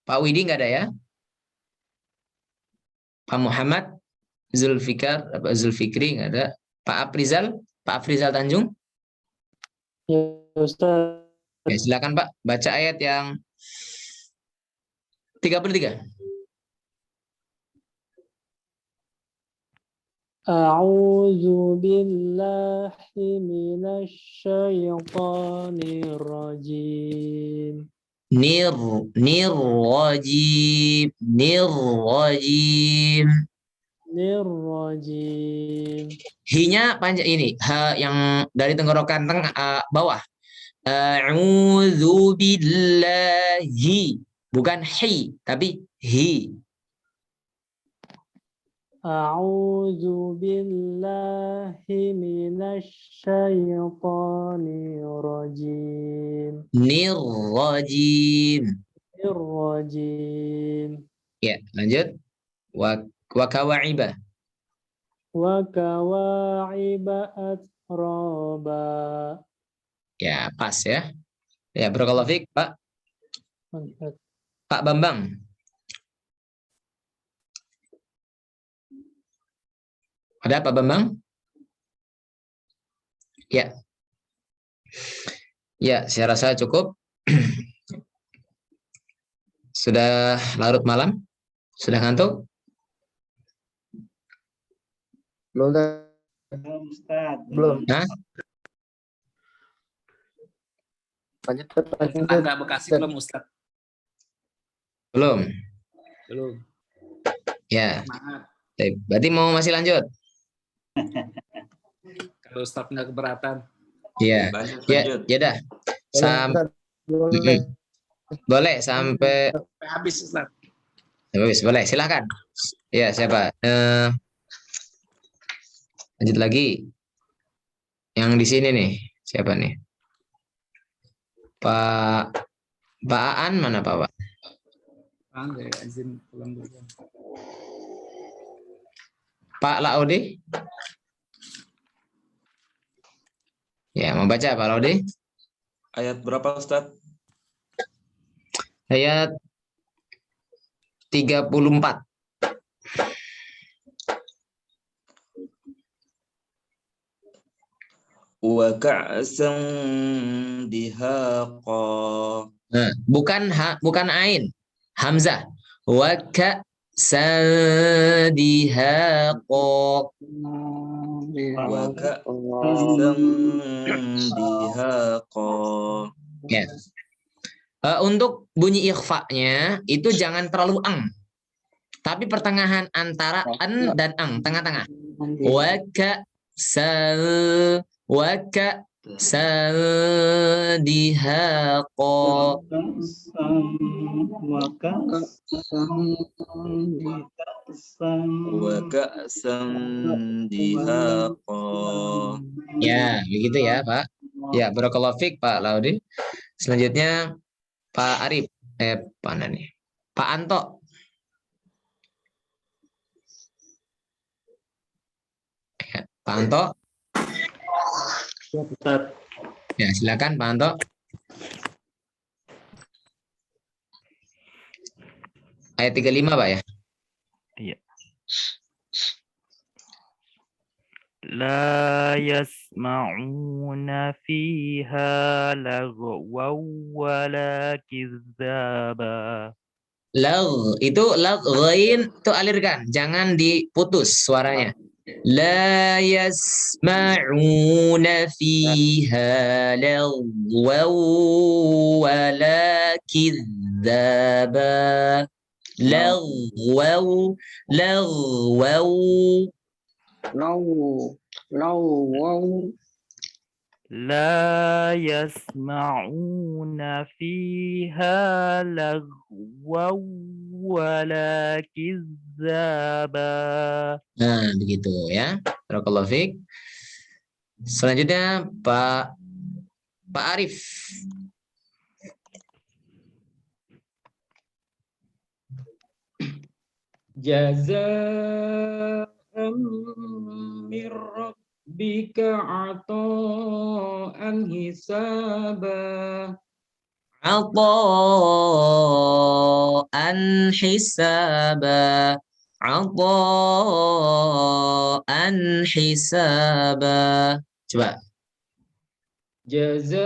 A: Pak Widi nggak ada ya? Pak Muhammad Zulfikri nggak ada. Pak Afrizal Tanjung.
J: Ya, Ustaz.
A: Ya, silakan Pak, baca ayat yang 33.
J: A'udzu billahi minasy syaithanir rajim.
A: Nirrajim. Nirrajim.
J: Nirrajim.
A: Hi-nya panjang ini. Ha yang dari tenggorokan tengah bawah. A'udzu billahi. Bukan hi, tapi hi.
J: A'udzu billahi minasy syaithanir rajim.
A: Nirrajim.
J: Nirrajim.
A: Ya, lanjut. Wa kawa'iba.
J: Wa kawa'iba atraba.
A: Ya, pas ya. Ya, barakallahu fiik, Pak. Pak Bambang. Ada Pak Bambang? Ya. Ya, saya rasa cukup. Sudah larut malam? Sudah ngantuk?
L: Belum. Belum.
A: Hah?
L: Lanjut.
B: Tangga Bekasi belum Ustaz?
A: Belum.
B: Belum.
A: Ya.
B: Semangat.
A: Berarti mau masih lanjut?
B: Kalau Ustaz nggak keberatan.
A: Iya. Ya dah. Boleh sampai
B: habis Ustaz.
A: Habis, boleh. Silakan. Ya, siapa? Lanjut lagi. Yang di sini nih. Siapa nih? Pak Aan mana Pak?
B: Izin pulang dulu.
A: Pak Laudi? Ya, membaca Pak Laudi.
K: Ayat berapa Ustaz?
A: Ayat 34.
K: Wa ka'san dihaqa.
A: Nah, bukan ain, hamzah. Wa ka'san dihaqa.
K: Wa ka'san dihaqa.
A: Ya. Untuk bunyi ikhfa-nya itu jangan terlalu ang. Tapi pertengahan antara an dan ang, tengah-tengah. Wa ka'san dihaqa.
K: Wa ka'san dihaqa.
A: Ya, begitu ya, Pak. Ya, barakallahu fiik Pak Laudi. Selanjutnya Pak Arif. Mana nih? Pak Anto. Pak Anto. Ya, silakan Pak Anto. Ayat 35, Pak ya?
P: Iya. La yasma'una fiha lagwaw wala kizzaba.
A: Itu ghain itu alirkan, jangan diputus suaranya. La yasma'una fiha lagwaw wala kizzaba. Lagwaw
P: La yasma'una fiha lagwaw wala kizzaba.
A: Nah, begitu ya. Barakallahu fiik. Selanjutnya Pak Arif.
D: Jazaa'an min rabbika 'ata'an hisaba.
A: 'ata'an hisaba. 'ata'an hisaba. Coba.
D: Jazaa'an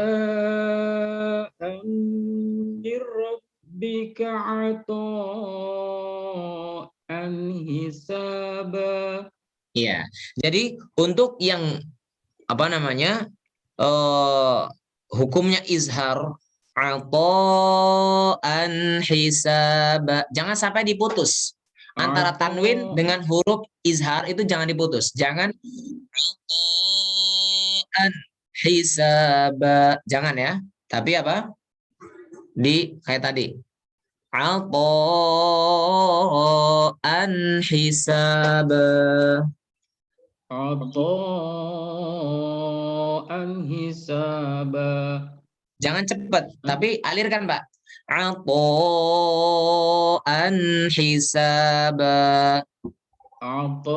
D: min rabbika 'ata'an hisaba.
A: Iya. Jadi untuk yang apa namanya hukumnya izhar ata'an hisaba, jangan sampai diputus antara tanwin dengan huruf izhar, itu jangan diputus. Jangan ata'an hisaba, jangan ya. Tapi apa? Di kayak tadi. Ata'an hisaba.
D: Ata'an hisaba.
A: Jangan cepat, tapi alirkan, Pak. Ata'an hisaba.
D: Ata'an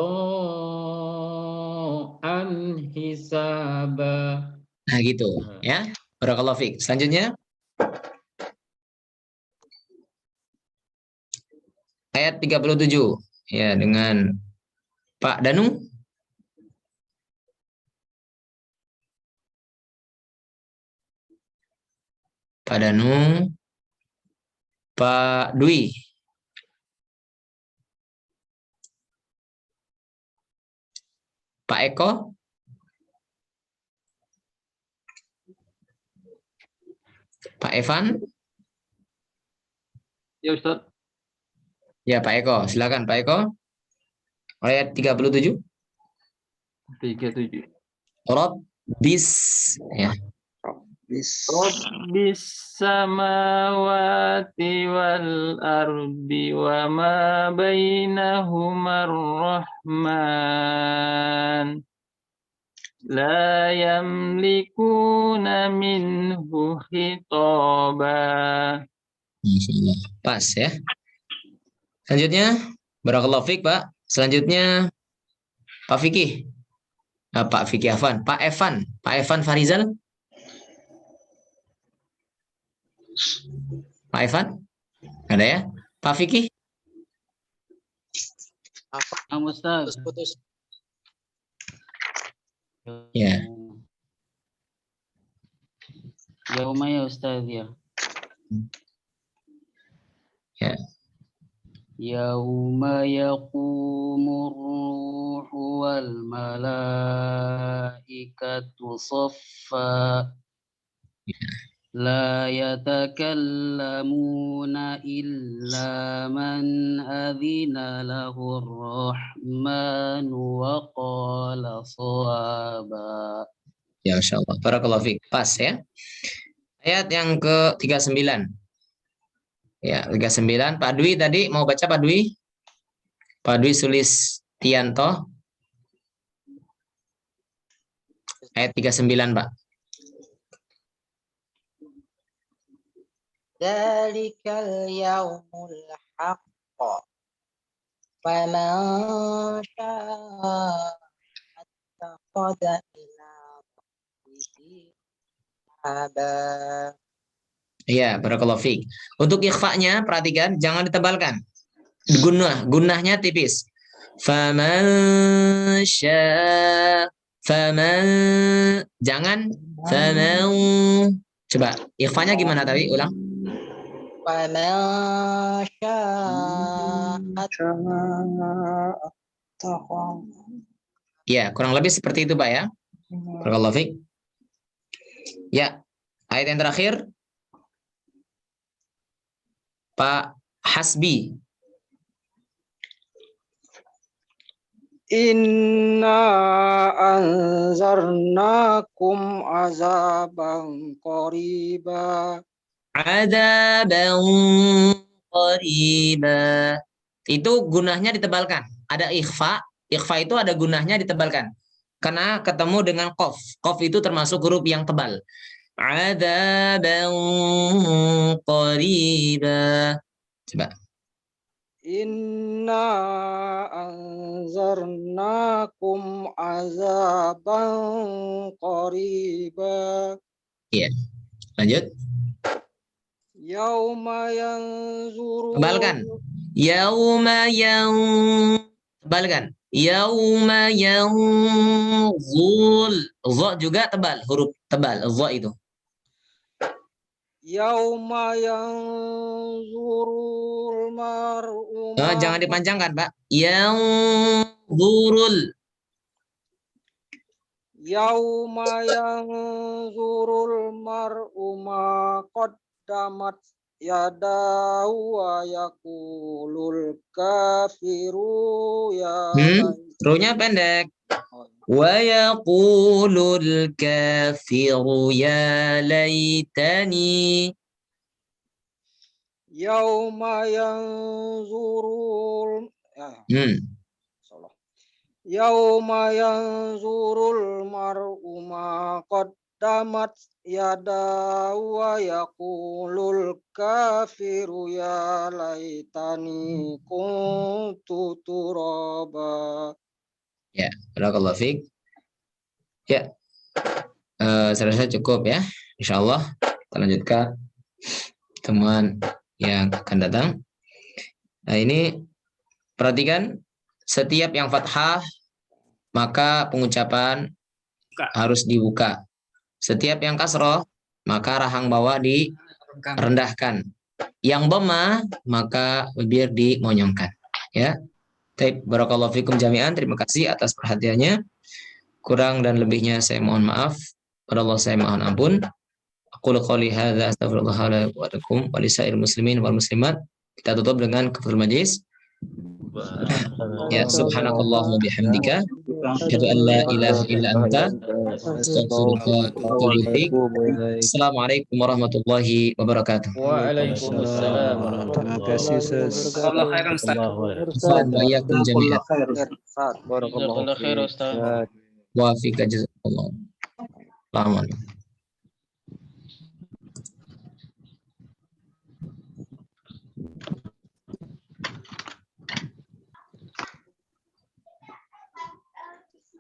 D: hisaba.
A: Nah, gitu ya. Barakallahu fiik. Selanjutnya ayat 37 ya, dengan Pak Danu. Pak Danu, Pak Dwi. Pak Eko. Pak Evan.
C: Ya Ustaz.
A: Ya, Pak Eko. Silakan Pak Eko. Ayat 37.
C: 37.
A: Rabbis ya.
C: Rabbis samawati wal ardi wa ma bainahuma ar-rahman la yamlikuna minhu khitaba.
A: Pas ya. Selanjutnya, barakallahu fiik, Pak. Selanjutnya Pak Fikih. Pak Fikih Afan. Pak Evan. Pak Evan Farizal. Pak Evan? Ada ya? Pak Fikih?
C: Apa? Ustaz.
I: Putus.
A: Ya.
C: Yauma ya Ustaz ya.
A: Ya.
C: Yauma yaqumur ruhu wal malaikatu saffa. La yatakallamuna illa man adhina lahu ar-rahmanu wa qala shawaba.
A: Ya, insyaallah. Barakallahu fiik. Pas ya. Ayat yang ke-39. Ya, 39. Pak Dwi tadi mau baca, Pak Dwi? Pak Dwi Sulistianto. Ayat 39, Pak.
I: Dzalikal yaumul haqq. Faman syaa'a attakhadha ila rabbihi ma'aba.
A: Iya, barakallahu fiik. Untuk ikhfa-nya perhatikan, jangan ditebalkan. Gunnahnya tipis. Faman syaa, faman, jangan faman. Coba ikhfa-nya gimana tadi? Ulang.
I: Faman syaa'a.
A: Ya, kurang lebih seperti itu, Pak ya. Barakallahu fiik. Ya, ayat yang terakhir Pak Hasbi.
E: Inna anzarnakum azaban qariba.
A: Azaban qariba. Itu gunahnya ditebalkan. Ada ikhfa. Ikhfa itu ada gunahnya ditebalkan. Karena ketemu dengan qaf. Qaf itu termasuk huruf yang tebal. Adzaban qariba. Coba.
E: Inna anzarnakum azaban qariba.
A: Iya. Lanjut.
E: Yauma yanzuru.
A: Tebalkan. Yauma yang. Tebalkan. Yauma yanzul. Dha juga tebal. Huruf tebal. Dha itu.
E: Yauma yanzurul mar'u.
A: Jangan dipanjangkan, Pak. Yanzurul.
E: Yauma yanzurul mar'u ma qaddamat yadahu wa yaqulul kafiru ya
A: Runya pendek. Wa yaqulul kafiru ya laitani.
E: Yauma yanzurul Yauma yanzurul mar'u ma qaddamat yadahu wa yaqulul kafiru ya laitani kuntu turaba.
A: Ya, barakallahu fiik. Ya, saya rasa cukup ya. Insyaallah kita lanjutkan temuan yang akan datang. Nah, ini perhatikan, setiap yang fathah maka pengucapan harus dibuka. Setiap yang kasroh maka rahang bawah direndahkan. Yang dhamma maka bibir dimonyongkan. Ya. Baik, barakallahu fikum jami'an. Terima kasih atas perhatiannya. Kurang dan lebihnya saya mohon maaf. Pada Allah saya mohon ampun. Aqulu qouli hadza astaghfirullah li wa lakum wa lisairil muslimin wal muslimat. Kita tutup dengan kafaratul majlis. Ya, subhanakallahumma bihamdika asyhadu an la ilaha illa anta astaghfiruka wa atubu ilaik. Assalamualaikum warahmatullahi wabarakatuh.
H: Waalaikumsalam warahmatullahi wabarakatuh.
B: Allah khairan Ustaz.
A: Assalamualaikum jami'an.
H: Barakallahu khairan Ustaz.
A: Wa fika jazakallah. Assalamualaikum.